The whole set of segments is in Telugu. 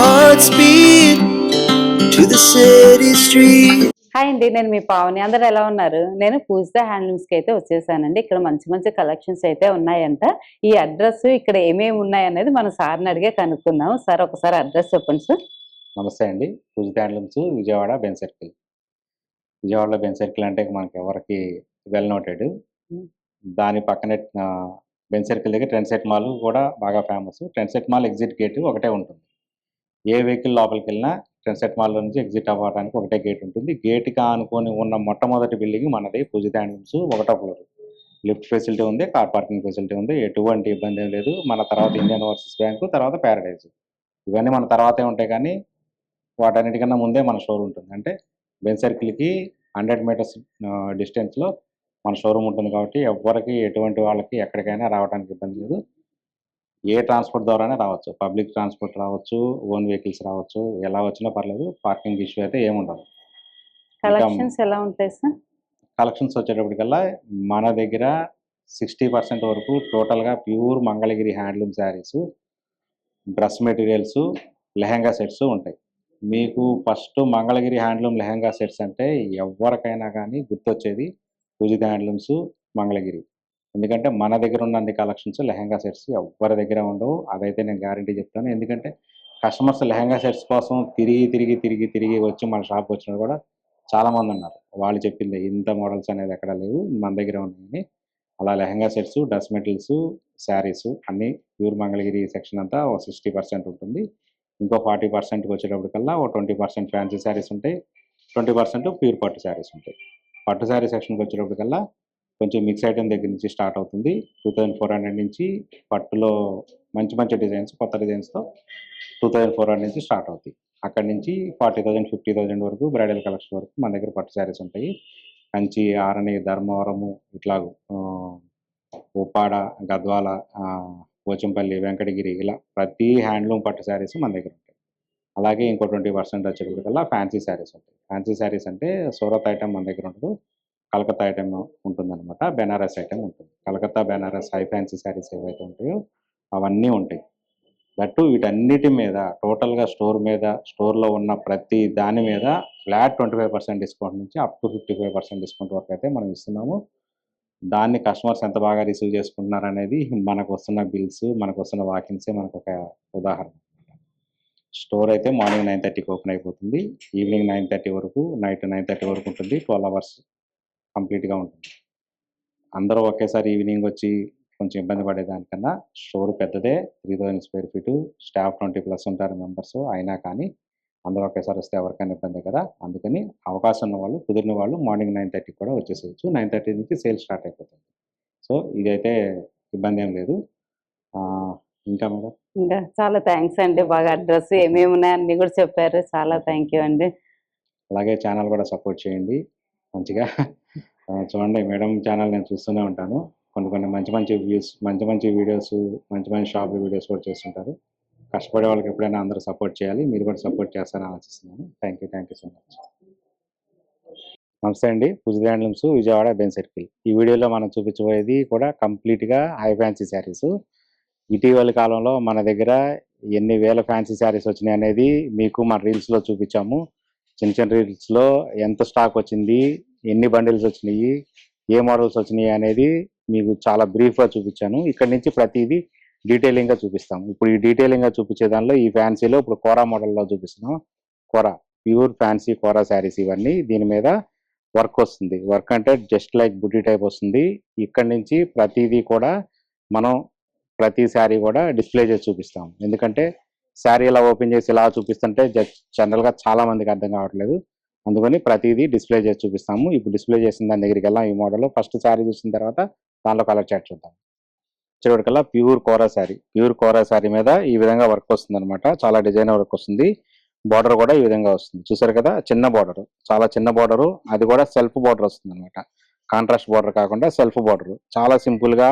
hearts beat to the city street. Hi అండి, నేను మీ పావని. అందరూ ఎలా ఉన్నారు? నేను పూజిత హ్యాండ్లూమ్స్కి అయితే వచ్చేసానండి. ఇక్కడ మంచి మంచి కలెక్షన్స్ అయితే ఉన్నాయంట. ఈ అడ్రస్ ఇక్కడ ఏమేమి ఉన్నాయనేది మన సార్ని అడిగే కనుక్కుందాం. సార్, ఒకసారి అడ్రస్ చెప్పండి సార్. నమస్తే అండి. పూజిత హ్యాండ్లూమ్స్, విజయవాడ బెన్ సర్కిల్. విజయవాడలో బెన్ సర్కిల్ అంటే మనకి ఎవరికి వెల్ నోటెడ్. దాని పక్కనే బెన్ సర్కిల్ దగ్గర ట్రెండ్ సెట్ మాల్ కూడా బాగా famous. Trend set mall exit gate ఒకటే ఉంటుంది. ఏ వెహికల్ లోపలికి వెళ్ళినా ట్రెండ్ సెట్ మాల్ నుంచి ఎగ్జిట్ అవ్వడానికి ఒకటే గేట్ ఉంటుంది. గేట్కి ఆనుకొని ఉన్న మొట్టమొదటి బిల్డింగ్ మనది పూజిత హ్యాండ్లూమ్స్, 1వ ఫ్లోర్. లిఫ్ట్ ఫెసిలిటీ ఉంది, కార్ పార్కింగ్ ఫెసిలిటీ ఉంది, ఎటువంటి ఇబ్బంది ఏం లేదు. మన తర్వాత ఇండియన్ ఓవర్సీస్ బ్యాంకు, తర్వాత ప్యారడైజ్, ఇవన్నీ మన తర్వాతే ఉంటాయి. కానీ వాటన్నిటికన్నా ముందే మన షోరూమ్ ఉంటుంది. అంటే బెన్ సర్కిల్కి 100 మీటర్స్ డిస్టెన్స్లో మన షోరూమ్ ఉంటుంది. కాబట్టి ఎవరికి ఎటువంటి వాళ్ళకి ఎక్కడికైనా రావడానికి ఇబ్బంది లేదు. ఏ ట్రాన్స్పోర్ట్ ద్వారానే రావచ్చు. పబ్లిక్ ట్రాన్స్పోర్ట్ రావచ్చు, ఓన్ వెహికల్స్ రావచ్చు, ఎలా వచ్చినా పర్లేదు. పార్కింగ్ ఇష్యూ అయితే ఏముండదు. కలెక్షన్స్ ఎలా ఉంటాయి సార్? కలెక్షన్స్ వచ్చేటప్పటికల్లా మన దగ్గర 60% వరకు టోటల్గా pure Mangalagiri handloom saris, dress materials, lehenga sets ఉంటాయి. మీకు first Mangalagiri handloom lehenga sets అంటే ఎవరికైనా కానీ గుర్తొచ్చేది పూజిత హ్యాండ్లూమ్స్, మంగళగిరి. ఎందుకంటే మన దగ్గర ఉన్నన్ని కలెక్షన్స్ లెహెంగా సెట్స్ ఎవరి దగ్గర ఉండవు. అదైతే నేను గ్యారంటీ చెప్తాను. ఎందుకంటే కస్టమర్స్ లెహెంగా సెట్స్ కోసం తిరిగి వచ్చి మన షాప్కి వచ్చిన కూడా చాలామంది ఉన్నారు. వాళ్ళు చెప్పింది ఇంత మోడల్స్ అనేది ఎక్కడ లేవు, మన దగ్గర ఉన్నాయని. అలా lehenga sets, dress materials, saris అన్నీ ప్యూర్ మంగళగిరి సెక్షన్ అంతా 60% ఉంటుంది. ఇంకో 40%కి వచ్చేటప్పటికల్లా 20% ఫ్యాన్సీ శారీస్ ఉంటాయి, 20% ప్యూర్ పట్టు శారీస్ ఉంటాయి. పట్టు శారీ సెక్షన్కి వచ్చేటప్పటికల్లా కొంచెం మిక్స్ ఐటమ్ దగ్గర నుంచి స్టార్ట్ అవుతుంది. 2400 నుంచి పట్టులో మంచి మంచి డిజైన్స్, కొత్త డిజైన్స్తో 2400 నుంచి స్టార్ట్ అవుతాయి. అక్కడి నుంచి 40,000, 50,000 వరకు బ్రైడల్ కలెక్షన్ వరకు మన దగ్గర పట్టు శారీస్ ఉంటాయి. కంచి, ఆరణి, ధర్మవరము, ఇట్లాగూ ఉప్పాడ, గద్వాల, పోచంపల్లి, వెంకటగిరి, ఇలా ప్రతి హ్యాండ్లూమ్ పట్టు శారీస్ మన దగ్గర ఉంటాయి. అలాగే ఇంకో 20% వచ్చేటప్పటికల్లా ఫ్యాన్సీ శారీస్ ఉంటాయి. ఫ్యాన్సీ శారీస్ అంటే సూరత్ ఐటమ్ మన దగ్గర ఉండదు, కలకత్తా ఐటమ్ ఉంటుందన్నమాట. బెనారస్ ఐటమ్ ఉంటుంది. కలకత్తా, బెనారస్ హై ఫ్యాన్సీ శారీస్ ఏవైతే ఉంటాయో అవన్నీ ఉంటాయి. దట్టు వీటన్నిటి మీద టోటల్గా స్టోర్లో ఉన్న ప్రతి దాని మీద ఫ్లాట్ 25% డిస్కౌంట్ నుంచి అప్ టు 55% డిస్కౌంట్ వరకు అయితే మనం ఇస్తున్నాము. దాన్ని కస్టమర్స్ ఎంత బాగా రిసీవ్ చేసుకుంటున్నారు అనేది మనకు వస్తున్న బిల్స్, మనకు వస్తున్న వాకిన్సే మనకు ఒక ఉదాహరణ. స్టోర్ అయితే మార్నింగ్ 9:30కి ఓపెన్ అయిపోతుంది, ఈవినింగ్ 9:30 వరకు, నైట్ 9:30 వరకు ఉంటుంది. 12 అవర్స్ కంప్లీట్గా ఉంటుంది. అందరూ ఒకేసారి ఈవినింగ్ వచ్చి కొంచెం ఇబ్బంది పడేదానికన్నా స్టోర్ పెద్దదే, 3000 స్క్వేర్ ఫీటు, స్టాఫ్ 20+ ఉంటారు మెంబర్స్. అయినా కానీ అందరూ ఒకేసారి వస్తే ఎవరికైనా ఇబ్బంది కదా. అందుకని అవకాశం ఉన్న వాళ్ళు, కుదిరిన వాళ్ళు మార్నింగ్ 9:30కి కూడా వచ్చేసేయచ్చు. 9:30 నుంచి సేల్ స్టార్ట్ అయిపోతుంది. సో ఇదైతే ఇబ్బంది ఏం లేదు. ఇంకా మేడం? ఇంకా చాలా థ్యాంక్స్ అండి. బాగా అడ్రస్ ఏమేమి ఉన్నాయి అన్నీ కూడా చెప్పారు. చాలా థ్యాంక్ యూ అండి. అలాగే ఛానల్ కూడా సపోర్ట్ చేయండి మంచిగా. చూడండి మేడం ఛానల్ నేను చూస్తూనే ఉంటాను. కొన్ని మంచి మంచి వ్యూస్, మంచి మంచి వీడియోస్, మంచి మంచి షాప్ వీడియోస్ కూడా చేస్తుంటారు. కష్టపడే వాళ్ళకి ఎప్పుడైనా అందరూ సపోర్ట్ చేయాలి. మీరు కూడా సపోర్ట్ చేస్తారని ఆలోచిస్తున్నాను. Thank you so much. నమస్తే అండి. పూజిత హ్యాండ్లూమ్స్, విజయవాడ బెన్ సర్కిల్. ఈ వీడియోలో మనం చూపించబోయేది కూడా కంప్లీట్గా హై ఫ్యాన్సీ శారీస్. ఇటీవలి కాలంలో మన దగ్గర ఎన్ని వేల ఫ్యాన్సీ శారీస్ వచ్చినాయి అనేది మీకు మన రీల్స్లో చూపించాము. చిన్న రీల్స్లో ఎంత స్టాక్ వచ్చింది, ఎన్ని బండిల్స్ వచ్చినాయి, ఏ మోడల్స్ వచ్చినాయి అనేది మీకు చాలా బ్రీఫ్గా చూపించాను. ఇక్కడ నుంచి ప్రతిదీ డీటెయిలింగ్గా చూపిస్తాము. ఇప్పుడు ఈ డీటెయిలింగ్గా చూపించే దానిలో ఈ ఫ్యాన్సీలో ఇప్పుడు కోరా మోడల్లో చూపిస్తున్నాం. కోరా, ప్యూర్ ఫ్యాన్సీ కోరా శారీస్ ఇవన్నీ. దీని మీద వర్క్ వస్తుంది. వర్క్ అంటే జస్ట్ లైక్ బుటీ టైప్ వస్తుంది. ఇక్కడ నుంచి ప్రతిదీ కూడా మనం ప్రతి శారీ కూడా డిస్ప్లే చేసి చూపిస్తాం. ఎందుకంటే శారీ ఇలా ఓపెన్ చేసి ఇలా చూపిస్తుంటే జనరల్గా చాలా మందికి అర్థం కావట్లేదు. అందుకని ప్రతిదీ డిస్ప్లే చేసి చూపిస్తాము. ఇప్పుడు డిస్ప్లే చేసిన దాని దగ్గరికి వెళ్ళాం. ఈ మోడల్ ఫస్ట్ శారీ చూసిన తర్వాత దానిలో కలర్ చార్ట్ చూద్దాం. చివరికల్లా ప్యూర్ కోరా శారీ. ప్యూర్ కోరా శారీ మీద ఈ విధంగా వర్క్ వస్తుంది అనమాట. చాలా డిజైన్ వర్క్ వస్తుంది. బార్డర్ కూడా ఈ విధంగా వస్తుంది. చూసారు కదా, చిన్న బార్డర్, చాలా చిన్న బార్డరు. అది కూడా సెల్ఫ్ బార్డర్ వస్తుంది అనమాట. కాంట్రాస్ట్ బార్డర్ కాకుండా సెల్ఫ్ బార్డర్. చాలా సింపుల్గా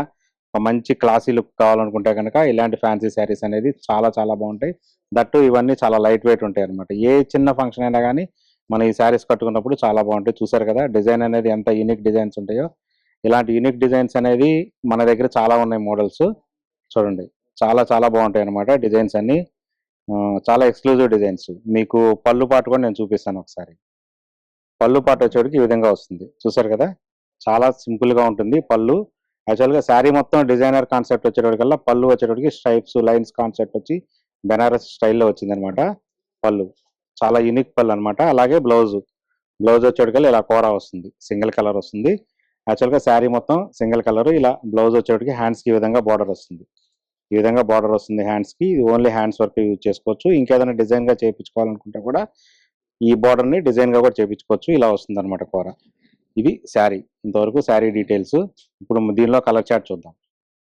ఒక మంచి క్లాసీ లుక్ కావాలనుకుంటే కనుక ఇలాంటి ఫ్యాన్సీ శారీస్ అనేది చాలా చాలా బాగుంటాయి. దట్టు ఇవన్నీ చాలా లైట్ వెయిట్ ఉంటాయి అనమాట. ఏ చిన్న ఫంక్షన్ అయినా కానీ మనం ఈ శారీస్ కట్టుకున్నప్పుడు చాలా బాగుంటాయి. చూసారు కదా డిజైన్ అనేది ఎంత యూనిక్ డిజైన్స్ ఉంటాయో. ఇలాంటి యూనిక్ డిజైన్స్ అనేది మన దగ్గర చాలా ఉన్నాయి మోడల్స్. చూడండి, చాలా చాలా బాగుంటాయి అనమాట డిజైన్స్ అన్ని. చాలా ఎక్స్క్లూజివ్ డిజైన్స్. మీకు పళ్ళు పాటు కూడా నేను చూపిస్తాను ఒకసారి. పళ్ళు పాటు వచ్చేటికి ఈ విధంగా వస్తుంది, చూసారు కదా. చాలా సింపుల్ గా ఉంటుంది పళ్ళు. యాక్చువల్గా శారీ మొత్తం డిజైనర్ కాన్సెప్ట్ వచ్చేటప్పటికల్లా పళ్ళు వచ్చేటప్పటికి స్ట్రైప్స్ లైన్స్ కాన్సెప్ట్ వచ్చి బెనారస్ స్టైల్లో వచ్చింది అనమాట పళ్ళు. చాలా యూనిక్ పళ్ళు అనమాట. అలాగే బ్లౌజ్ వచ్చేటికల్లా ఇలా కోరా వస్తుంది, సింగిల్ కలర్ వస్తుంది. యాక్చువల్గా శారీ మొత్తం సింగిల్ కలర్, ఇలా బ్లౌజ్ వచ్చేటికి హ్యాండ్స్ కి ఈ విధంగా బార్డర్ వస్తుంది. ఈ విధంగా బార్డర్ వస్తుంది హ్యాండ్స్ కి. ఇది ఓన్లీ హ్యాండ్స్ వర్క్ యూజ్ చేసుకోవచ్చు. ఇంకేదైనా డిజైన్ గా చేయించుకోవాలనుకుంటే కూడా ఈ బార్డర్ ని డిజైన్ గా కూడా చేయించుకోవచ్చు. ఇలా వస్తుంది అనమాట కూర. ఇది శారీ. ఇంతవరకు శారీ డీటెయిల్స్. ఇప్పుడు దీనిలో కలర్ చార్ట్ చూద్దాం.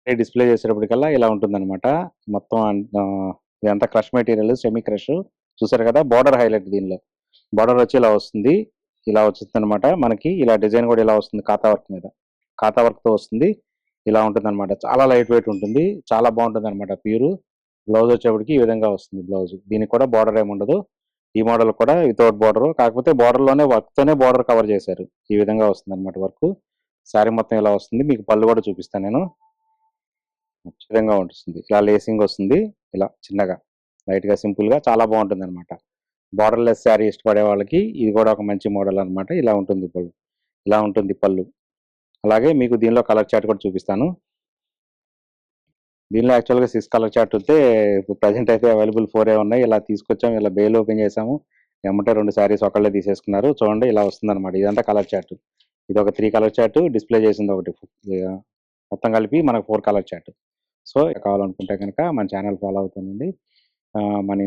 డిస్ప్లే చేసేటప్పటికల్లా ఇలా ఉంటుంది అనమాట. మొత్తం ఇదంతా క్రష్ మెటీరియల్, సెమీ క్రష్. చూసారు కదా, బార్డర్ హైలైట్. దీనిలో బార్డర్ వచ్చి ఇలా వస్తుంది, ఇలా వస్తుంది అనమాట. మనకి ఇలా డిజైన్ కూడా ఇలా వస్తుంది, కాతా వర్క్ మీద, కాతా వర్క్ తో వస్తుంది. ఇలా ఉంటుంది అనమాట. చాలా లైట్ వెయిట్ ఉంటుంది, చాలా బాగుంటుంది అనమాట. ప్యూర్. బ్లౌజ్ వచ్చేప్పటికి ఈ విధంగా వస్తుంది బ్లౌజ్. దీనికి కూడా బార్డర్ ఏమి ఉండదు. ఈ మోడల్ కూడా వితౌట్ బార్డర్, కాకపోతే బార్డర్ లోనే వర్క్ తోనే బార్డర్ కవర్ చేశారు. ఈ విధంగా వస్తుంది అనమాట వర్క్. శారీ మొత్తం ఇలా వస్తుంది. మీకు పళ్ళు కూడా చూపిస్తాను నేను. ఈ విధంగా ఉంటుంది. ఇలా లేసింగ్ వస్తుంది, ఇలా చిన్నగా లైట్ గా సింపుల్ గా చాలా బాగుంటుంది అనమాట. బార్డర్ లెస్ శారీ ఇష్టపడే వాళ్ళకి ఇది కూడా ఒక మంచి మోడల్ అనమాట. ఇలా ఉంటుంది పళ్ళు, ఇలా ఉంటుంది పళ్ళు. అలాగే మీకు దీనిలో కలర్ చార్ట్ కూడా చూపిస్తాను. దీనిలో యాక్చువల్గా 6 కలర్ చార్ట్ ఉంటే ఇప్పుడు ప్రజెంట్ అయితే అవైలబుల్ 4 ఉన్నాయి. ఇలా తీసుకొచ్చాము, ఇలా బేల్ ఓపెన్ చేసాము, ఏమంటే 2 శారీస్ ఒకళ్ళే తీసేసుకున్నారు. చూడండి ఇలా వస్తుంది అనమాట. ఇదంతా కలర్ చార్ట్. ఇది ఒక 3 కలర్ చార్ట్, డిస్ప్లే చేసింది ఒకటి. మొత్తం కలిపి మనకు 4 కలర్ చార్ట్. సో కావాలనుకుంటే కనుక మన ఛానల్ ఫాలో అవుతుందండి. మన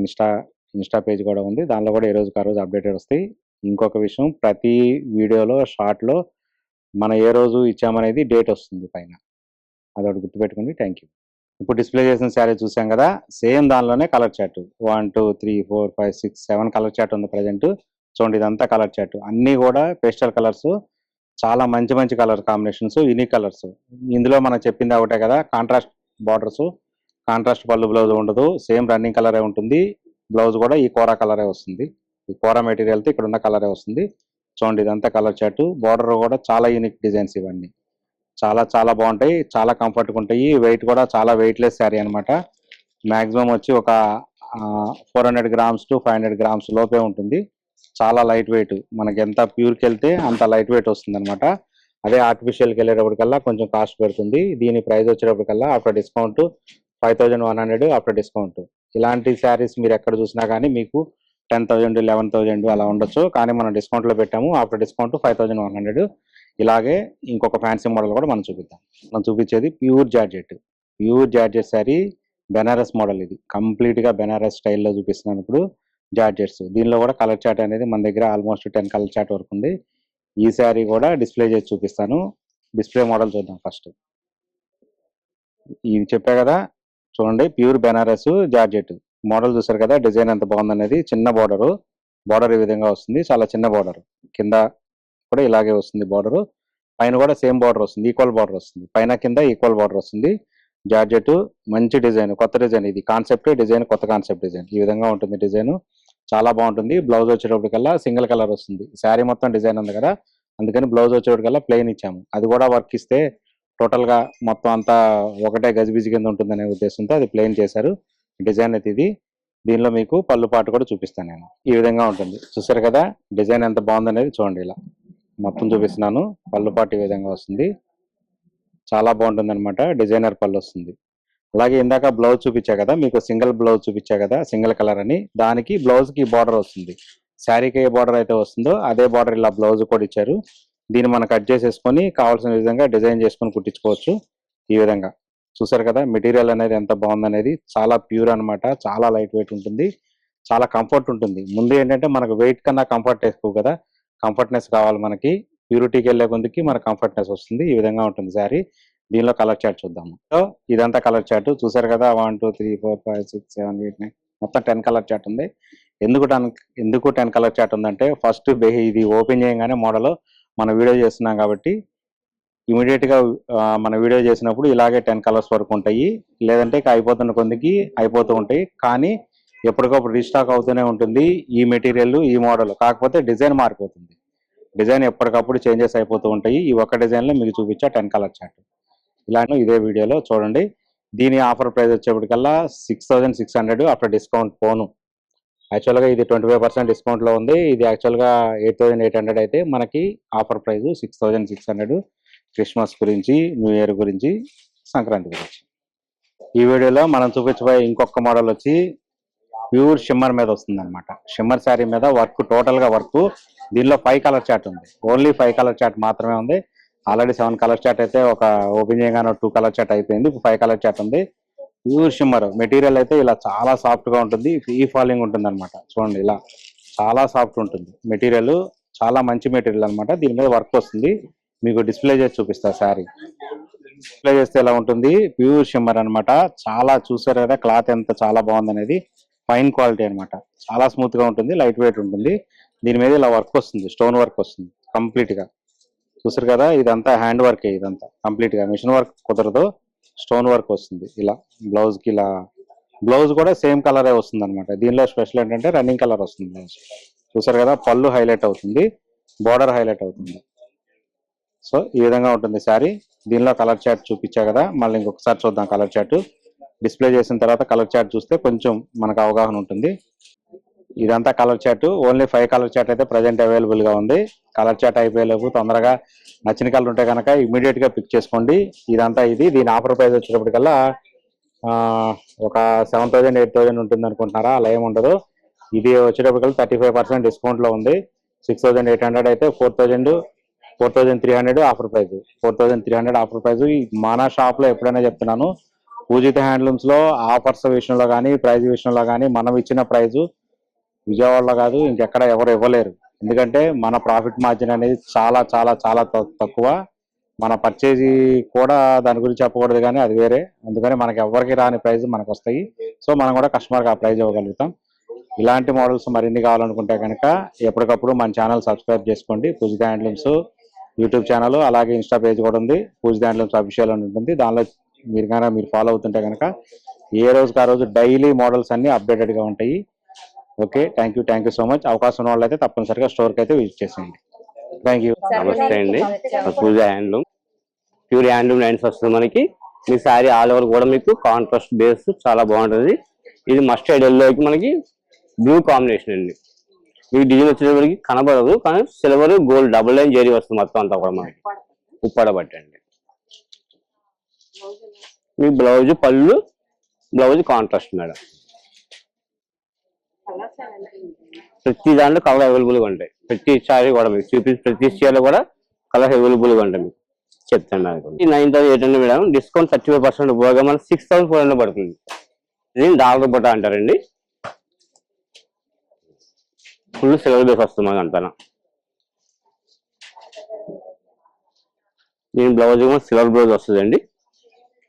ఇన్స్టా పేజ్ కూడా ఉంది, దానిలో కూడా ఏ రోజుకి ఆ రోజు అప్డేటెడ్ వస్తాయి. ఇంకొక విషయం, ప్రతి వీడియోలో షార్ట్లో మనం ఏ రోజు ఇచ్చామనేది డేట్ వస్తుంది పైన, అదొకటి గుర్తుపెట్టుకోండి. Thank you. ఇప్పుడు డిస్ప్లే చేసిన శారీ చూసాం కదా, సేమ్ దానిలోనే కలర్ చార్ట్ 1 2 3 4 5 6 7 కలర్ చార్ట్ ఉంది ప్రజెంట్. చూడండి ఇదంతా కలర్ చార్ట్. అన్నీ కూడా పేస్టల్ కలర్స్, చాలా మంచి మంచి కలర్ కాంబినేషన్స్, యూనిక్ కలర్స్. ఇందులో మనం చెప్పింది ఒకటే కదా, కాంట్రాస్ట్ బార్డర్స్, కాంట్రాస్ట్ పళ్ళు బ్లౌజ్ ఉండదు, సేమ్ రన్నింగ్ కలరే ఉంటుంది. బ్లౌజ్ కూడా ఈ కోరా కలరే వస్తుంది. ఈ కోరా మెటీరియల్తో ఇక్కడ ఉన్న కలరే వస్తుంది. చూడండి ఇదంతా కలర్ చార్ట్. బార్డర్ కూడా చాలా యూనిక్ డిజైన్స్ ఇవన్నీ. చాలా చాలా బాగుంటాయి, చాలా కంఫర్ట్గా ఉంటాయి. వెయిట్ కూడా చాలా వెయిట్లెస్ శారీ అనమాట. మ్యాక్సిమం వచ్చి ఒక 400 గ్రామ్స్ టు 500 గ్రామ్స్ లోపే ఉంటుంది. చాలా లైట్ వెయిట్. మనకి ఎంత ప్యూర్కి వెళ్తే అంత లైట్ వెయిట్ వస్తుంది అనమాట. అదే ఆర్టిఫిషియల్కి వెళ్ళేటప్పటికల్లా కొంచెం కాస్ట్ పెడుతుంది. దీని ప్రైస్ వచ్చేటప్పటికల్లా ఆఫ్టర్ డిస్కౌంట్ 5100 ఆఫ్టర్ డిస్కౌంట్. ఇలాంటి శారీస్ మీరు ఎక్కడ చూసినా కానీ మీకు 10,000 11,000 అలా ఉండొచ్చు, కానీ మనం డిస్కౌంట్లో పెట్టాము. After discount 5100. ఇలాగే ఇంకొక ఫ్యాన్సీ మోడల్ కూడా మనం చూపిద్దాం. మనం చూపించేది pure georgette sari, Benaras model. ఇది కంప్లీట్ గా బెనారస్ స్టైల్లో చూపిస్తున్నాను ఇప్పుడు. జార్జెట్స్. దీనిలో కూడా కలర్ చార్ట్ అనేది మన దగ్గర ఆల్మోస్ట్ 10 కలర్ చార్ట్ వరకు ఉంది. ఈ శారీ కూడా డిస్ప్లే చేసి చూపిస్తాను. డిస్ప్లే మోడల్ చూద్దాం ఫస్ట్. ఇది చెప్పా కదా, చూడండి ప్యూర్ బెనారస్ జార్జెట్ మోడల్. చూసారు కదా డిజైన్ ఎంత బాగుందనేది. చిన్న బార్డర్ ఈ విధంగా వస్తుంది, చాలా చిన్న బార్డర్. కింద కూడా ఇలాగే వస్తుంది బార్డర్, పైన కూడా సేమ్ బార్డర్ వస్తుంది, ఈక్వల్ బార్డర్ వస్తుంది. పైన కింద ఈక్వల్ బార్డర్ వస్తుంది. జార్జెట్ మంచి డిజైన్, కొత్త డిజైన్. ఇది కాన్సెప్ట్ డిజైన్, కొత్త కాన్సెప్ట్ డిజైన్. ఈ విధంగా ఉంటుంది డిజైన్, చాలా బాగుంటుంది. బ్లౌజ్ వచ్చేటప్పటికల్లా సింగిల్ కలర్ వస్తుంది. శారీ మొత్తం డిజైన్ ఉంది కదా, అందుకని బ్లౌజ్ వచ్చేటప్పటికల్లా ప్లెయిన్ ఇచ్చాము. అది కూడా వర్క్ ఇస్తే టోటల్ గా మొత్తం అంతా ఒకటే గజిబిజి కింద ఉంటుందనే ఉద్దేశంతో అది ప్లెయిన్ చేశారు. డిజైన్ అయితే ఇది. దీనిలో మీకు పళ్ళు పాటు కూడా చూపిస్తాను నేను. ఈ విధంగా ఉంటుంది. చూసారు కదా డిజైన్ ఎంత బాగుందనేది. చూడండి ఇలా మొత్తం చూపిస్తున్నాను. పళ్ళు పాటు ఈ విధంగా వస్తుంది, చాలా బాగుంటుంది అనమాట. డిజైనర్ పళ్ళు వస్తుంది. అలాగే ఇందాక బ్లౌజ్ చూపించా కదా మీకు, సింగిల్ బ్లౌజ్ చూపించా కదా, సింగిల్ కలర్ అని. దానికి బ్లౌజ్ కి బార్డర్ వస్తుంది. శారీకి ఏ బార్డర్ అయితే వస్తుందో అదే బార్డర్ ఇలా బ్లౌజ్ కూడా ఇచ్చారు. దీన్ని మనం కట్ చేసేసుకొని కావాల్సిన విధంగా డిజైన్ చేసుకొని కుట్టించుకోవచ్చు. ఈ విధంగా చూసారు కదా మెటీరియల్ అనేది ఎంత బాగుందనేది. చాలా ప్యూర్ అనమాట, చాలా లైట్ వెయిట్ ఉంటుంది, చాలా కంఫర్ట్ ఉంటుంది. ముందు ఏంటంటే మనకు వెయిట్ కన్నా కంఫర్ట్ ఎక్కువ కదా, కంఫర్ట్నెస్ కావాలి మనకి. ప్యూరిటీకి వెళ్ళే కొందుకి మన కంఫర్ట్నెస్ వస్తుంది. ఈ విధంగా ఉంటుంది శారీ. దీనిలో కలర్ చార్ట్ చూద్దాము. సో ఇదంతా కలర్ చార్ట్ చూసారు కదా. 1 2 3 4 5 6 7 8 9 మొత్తం 10 కలర్ చార్ట్ ఉంది. ఎందుకు 10 కలర్ చార్ట్ ఉందంటే, ఫస్ట్ ఇది ఓపెన్ చేయగానే మోడల్ మన వీడియో చేస్తున్నాం కాబట్టి ఇమీడియట్ గా మన వీడియో చేసినప్పుడు ఇలాగే 10 కలర్స్ వరకు ఉంటాయి. లేదంటే అయిపోతున్న కొందికి అయిపోతూ ఉంటాయి, కానీ ఎప్పటికప్పుడు రీస్టాక్ అవుతూనే ఉంటుంది ఈ మెటీరియల్, ఈ మోడల్. కాకపోతే డిజైన్ మారిపోతుంది. డిజైన్ ఎప్పటికప్పుడు చేంజెస్ అయిపోతూ ఉంటాయి. ఈ ఒక్క డిజైన్ లో మీకు చూపించా 10 కలర్ చార్ట్. ఇలానే ఇదే వీడియోలో చూడండి. దీని ఆఫర్ ప్రైస్ వచ్చేప్పటికల్లా 6600 ఆఫ్టర్ డిస్కౌంట్ పోను. యాక్చువల్గా ఇది 25% డిస్కౌంట్లో ఉంది. ఇది యాక్చువల్గా 8800 అయితే మనకి ఆఫర్ ప్రైస్ 6600 క్రిస్మస్ గురించి, న్యూ ఇయర్ గురించి, సంక్రాంతి గురించి. ఈ వీడియోలో మనం చూపించబోయే ఇంకొక మోడల్ వచ్చి ప్యూర్ షిమ్మర్ మీద వస్తుంది అనమాట. షిమ్మర్ శారీ మీద వర్క్, టోటల్గా వర్క్. దీనిలో 5 కలర్ చార్ట్ ఉంది. ఓన్లీ 5 కలర్ చార్ట్ మాత్రమే ఉంది. ఆల్రెడీ 7 కలర్ చార్ట్ అయితే ఒక ఓపెన్ చేయగానే 2 కలర్ చార్ట్ అయిపోయింది. 5 కలర్ చార్ట్ ఉంది. ప్యూర్ షిమ్మర్ మెటీరియల్ అయితే ఇలా చాలా సాఫ్ట్ గా ఉంటుంది. ఫ్రీ ఫాలింగ్ ఉంటుంది అనమాట. చూడండి, ఇలా చాలా సాఫ్ట్ ఉంటుంది మెటీరియల్. చాలా మంచి మెటీరియల్ అనమాట. దీని మీద వర్క్ వస్తుంది. మీకు డిస్ప్లే చేసి చూపిస్తా. శారీ డిస్ప్లే చేస్తే ఎలా ఉంటుంది, ప్యూర్ షిమ్మర్ అనమాట. చాలా చూసారు కదా క్లాత్ ఎంత చాలా బాగుంది అనేది. ఫైన్ క్వాలిటీ అనమాట. చాలా స్మూత్ గా ఉంటుంది, లైట్ వెయిట్ ఉంటుంది. దీని మీద ఇలా వర్క్ వస్తుంది, స్టోన్ వర్క్ వస్తుంది కంప్లీట్ గా. చూసారు కదా, ఇదంతా హ్యాండ్ వర్కే. ఇదంతా కంప్లీట్ గా మిషన్ వర్క్ కుదరదు, స్టోన్ వర్క్ వస్తుంది. ఇలా బ్లౌజ్ కి, ఇలా బ్లౌజ్ కూడా సేమ్ కలరే వస్తుంది అనమాట. దీనిలో స్పెషల్ ఏంటంటే రన్నింగ్ కలర్ వస్తుంది బ్లౌజ్. చూసారు కదా, పళ్ళు హైలైట్ అవుతుంది, బోర్డర్ హైలైట్ అవుతుంది. సో ఈ విధంగా ఉంటుంది శారీ. దీనిలో కలర్ చార్ట్ చూపించా కదా, మళ్ళీ ఇంకొకసారి చూద్దాం కలర్ చార్ట్. డిస్ప్లే చేసిన తర్వాత కలర్ చార్ట్ చూస్తే కొంచెం మనకు అవగాహన ఉంటుంది. ఇదంతా colour chart. Only 5 colour chart అయితే ప్రజెంట్ అవైలబుల్ గా ఉంది. కలర్ చార్ట్ అయిపోయేలోపు తొందరగా నచ్చిన కలర్ ఉంటే కనుక ఇమీడియట్ గా పిక్ చేసుకోండి. ఇదంతా ఇది. దీని ఆఫర్ ప్రైస్ వచ్చేటప్పటికల్లా ఒక 7000 8000 ఉంటుంది అనుకుంటున్నారా? అలా ఏమి ఉండదు. ఇది వచ్చేటప్పటికల్లా 35% డిస్కౌంట్ లో ఉంది. 6800 అయితే 4300 ఆఫర్ ప్రైస్. 4300 offer price. మన షాప్ లో ఎప్పుడైనా చెప్తున్నాను, పూజిత హ్యాండ్లూమ్స్ లో ఆఫర్స్ విషయంలో కానీ, ప్రైజ్ విషయంలో కానీ మనం ఇచ్చిన ప్రైజ్ విజయవాడలో కాదు ఇంకెక్కడ ఎవరు ఇవ్వలేరు. ఎందుకంటే మన ప్రాఫిట్ మార్జిన్ అనేది చాలా చాలా చాలా తక్కువ. మన పర్చేజీ కూడా దాని గురించి చెప్పకూడదు, కానీ అది వేరే. అందుకని మనకి ఎవరికి రాని ప్రైజ్ మనకు వస్తాయి. సో మనం కూడా కస్టమర్కి ఆ ప్రైజ్ ఇవ్వగలుగుతాం. ఇలాంటి మోడల్స్ మరిన్ని కావాలనుకుంటే కనుక ఎప్పటికప్పుడు మన ఛానల్ సబ్స్క్రైబ్ చేసుకోండి. పూజిత హ్యాండ్లూమ్స్ యూట్యూబ్ ఛానల్, అలాగే ఇన్స్టా పేజ్ కూడా ఉంది, పూజిత హ్యాండ్లూమ్స్ అఫీషియల్ అని ఉంటుంది. దానిలో మీరు ఫాలో అవుతుంటే కనుక ఏ రోజుకి ఆ రోజు డైలీ మోడల్స్ అన్ని అప్డేటెడ్ గా ఉంటాయి. Okay, thank you so much. అవకాశం ఉన్న వాళ్ళైతే తప్పనిసరిగా స్టోర్కి అయితే విజిట్ చేసేయండి. Thank you. నమస్తే అండి, పూజ హ్యాండ్లూమ్. ప్యూర్ హ్యాండ్లూమ్ లైన్స్ వస్తుంది మనకి. మీ శారీ ఆల్ ఓవర్ కూడా మీకు కాంట్రాస్ట్ బేస్ చాలా బాగుంటుంది. ఇది మస్టర్డ్ ఎల్లోకి మనకి బ్లూ కాంబినేషన్ అండి. మీకు డిజైన్ వచ్చేటప్పటికి కనబడదు, కానీ silver gold double line zari వస్తుంది మొత్తం అంతా కూడా మనకి ఉప్పాడ పట్టండి. మీ బ్లౌజ్ పళ్ళు, బ్లౌజ్ కాంట్రాస్ట్ మేడం. ప్రతి దాంట్లో కలర్ అవైలబుల్ గా ఉంటాయి. ప్రతి శారీ కూడా మీకు చూపించి ప్రతి చీరలో కూడా కలర్ అవైలబుల్ గా ఉంటాయి. మీకు చెప్తాను 9800 మేడం. డిస్కౌంట్ 35% పోగా మనకి 6400 పడుతుంది. ఇది డాలర్ బుట్ట అంటారండి. ఫుల్ సిల్వర్ బేస్ వస్తుంది మనకి అంతా. దీని బ్లౌజ్ కూడా సిల్వర్ బ్లౌజ్ వస్తుందండి.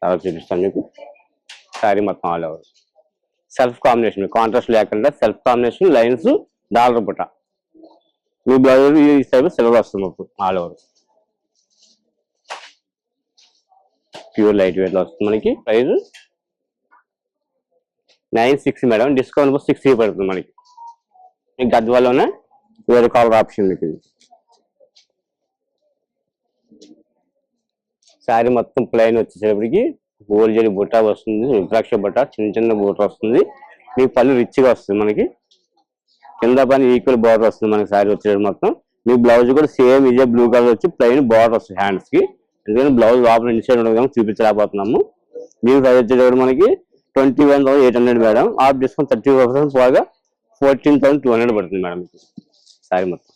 అలా చూపిస్తాను మీకు. శారీ మొత్తం all over self combination, contrast లేకుండా సెల్ఫ్ కాంబినేషన్ లైన్స్, డాలర్ బుట్ట. మీ బ్లౌజ్ ఈ సైడ్ సిల్వర్ వస్తుంది మాకు all over. Pure light weight లో వస్తుంది మనకి. Price 960 madam. డిస్కౌంట్ 60 పడుతుంది మనకి. మీకు గద్వాలోనే వేరే కలర్ ఆప్షన్ మీకు. ఇది శారీ మొత్తం ప్లెయిన్ వచ్చేటప్పటికి గోల్డ్ జరీ బుట్ట వస్తుంది, రుద్రాక్ష బుట్ట, చిన్న చిన్న బుట్ట వస్తుంది. మీకు పళ్ళు రిచ్ గా వస్తుంది మనకి. కింద పైన ఈక్వల్ బార్డర్ వస్తుంది మనకి శారీ వచ్చేది మొత్తం. మీ బ్లౌజ్ కూడా సేమ్ ఇదే బ్లూ కలర్ వచ్చి ప్లెయిన్ బార్డర్ వస్తుంది హ్యాండ్స్ కి. ఎందుకంటే బ్లౌజ్ లోపల ఇన్సైడ్ ఉండదు చూపించలేకపోతున్నాము. మీకు ప్రైస్ వచ్చేటప్పుడు మనకి 21,800 మేడం. ఆఫ్ డిస్కౌంట్ 30% పోగా 14,200 పడుతుంది మేడం మీకు శారీ మొత్తం.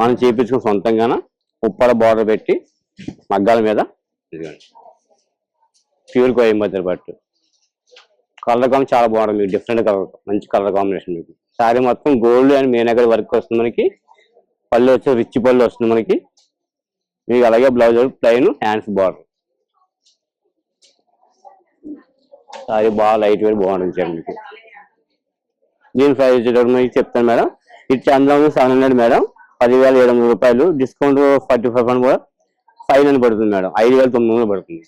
మనం చేయించుకున్న సొంతంగాన ఉప్పాడ బార్డర్ పెట్టి మగ్గాల మీద. ఇదిగోండి ప్యూర్ కోయంబత్తూర్ పట్టు. కలర్ కాంబినేషన్ చాలా బాగుంటుంది మీకు. డిఫరెంట్ కలర్, మంచి కలర్ కాంబినేషన్ మీకు. శారీ మొత్తం గోల్డ్ అండ్ మీనాకరి వర్క్ వస్తుంది మనకి. పళ్ళు వచ్చి రిచ్ పళ్ళు వస్తుంది మనకి. మీకు అలాగే blouse plain, hands border. Sari బాగా లైట్ వెయిట్ బాగుంటుంది మీకు. దీని ప్రైస్ వచ్చేటప్పుడు మీకు చెప్తాను మేడం. ఇది చంద్రం 700 మేడం. 10,700 రూపాయలు. డిస్కౌంట్ 45% కూడా 500 పడుతుంది మేడం. 5,900 పడుతుంది.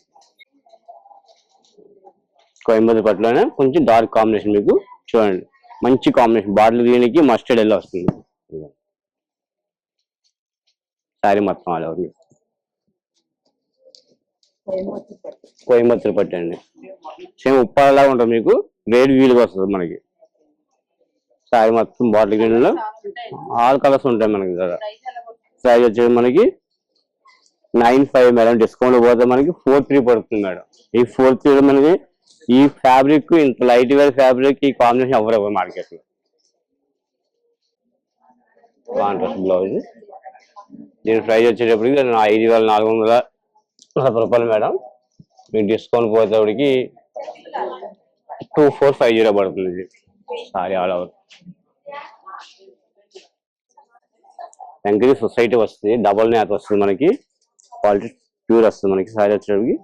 కోయంబత్తూర్ పట్టులోనే కొంచెం డార్క్ కాంబినేషన్ మీకు. చూడండి మంచి కాంబినేషన్. బాటిల్ గ్రీన్కి మస్టర్డ్ ఎల్లో వస్తుంది శారీ మొత్తం ఆల్ ఓవర్. కోయంబత్తూరు పట్టు అండి. సేమ్ ఉప్పాడలా ఉంటుంది మీకు, గ్రేడ్ వీలుగా వస్తుంది మనకి. సారీ మొత్తం బాటిల్ గ్రీన్లో ఆల్ కలర్స్ ఉంటాయి మనకి. సారీ వచ్చేది మనకి 9,500 మేడం. డిస్కౌంట్ పోతే మనకి 4,300 పడుతుంది మేడం. ఈ 4,300 మనకి ఈ ఫ్యాబ్రిక్, ఇంత లైట్ వేర్ ఫ్యాబ్రిక్ ఈ కాంబినేషన్ ఎవరు మార్కెట్ లో. Contrast blouse. దీని ప్రైస్ వచ్చేటప్పటికి 5,440 రూపాయలు మేడం. మీకు డిస్కౌంట్ పోయేటప్పటికి 2,450 పడుతుంది. Sorry all over Venkatagiri society వస్తుంది, డబల్ నేత వస్తుంది మనకి, క్వాలిటీ ప్యూర్ వస్తుంది మనకి. సారీ వచ్చేటప్పటికి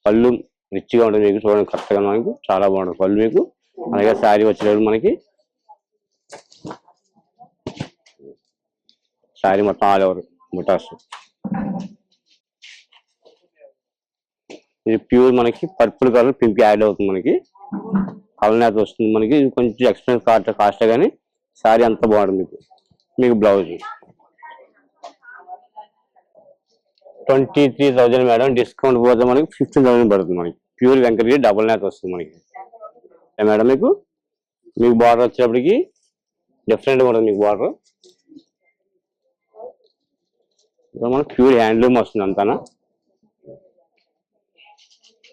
పళ్ళు రిచ్గా ఉంటుంది మీకు, చూడండి కరెక్ట్గా మనకు చాలా బాగుంటుంది పళ్ళు మీకు. అలాగే శారీ వచ్చేటప్పుడు మనకి శారీ మొత్తం ఆల్ ఓవర్ బుటాస్. ఇది ప్యూర్ మనకి పర్పుల్ కలర్ పింక్ యాడ్ అవుతుంది మనకి, కలర్ నేత వస్తుంది మనకి. ఇది కొంచెం ఎక్స్పెన్సివ్ కాస్ట్ కానీ శారీ అంతా బాగుంటుంది మీకు. మీకు బ్లౌజ్ 23,000 మేడం. డిస్కౌంట్ పోతే మనకి 15,000 పడుతుంది మనకి. ప్యూర్ వెంకటగిరి డబుల్ నేత వస్తుంది మనకి మేడం. మీకు బార్డర్ వచ్చేటప్పటికి డిఫరెంట్గా ఉంటుంది మీకు బార్డర్. మనకి ప్యూర్ హ్యాండ్లూమ్ వస్తుంది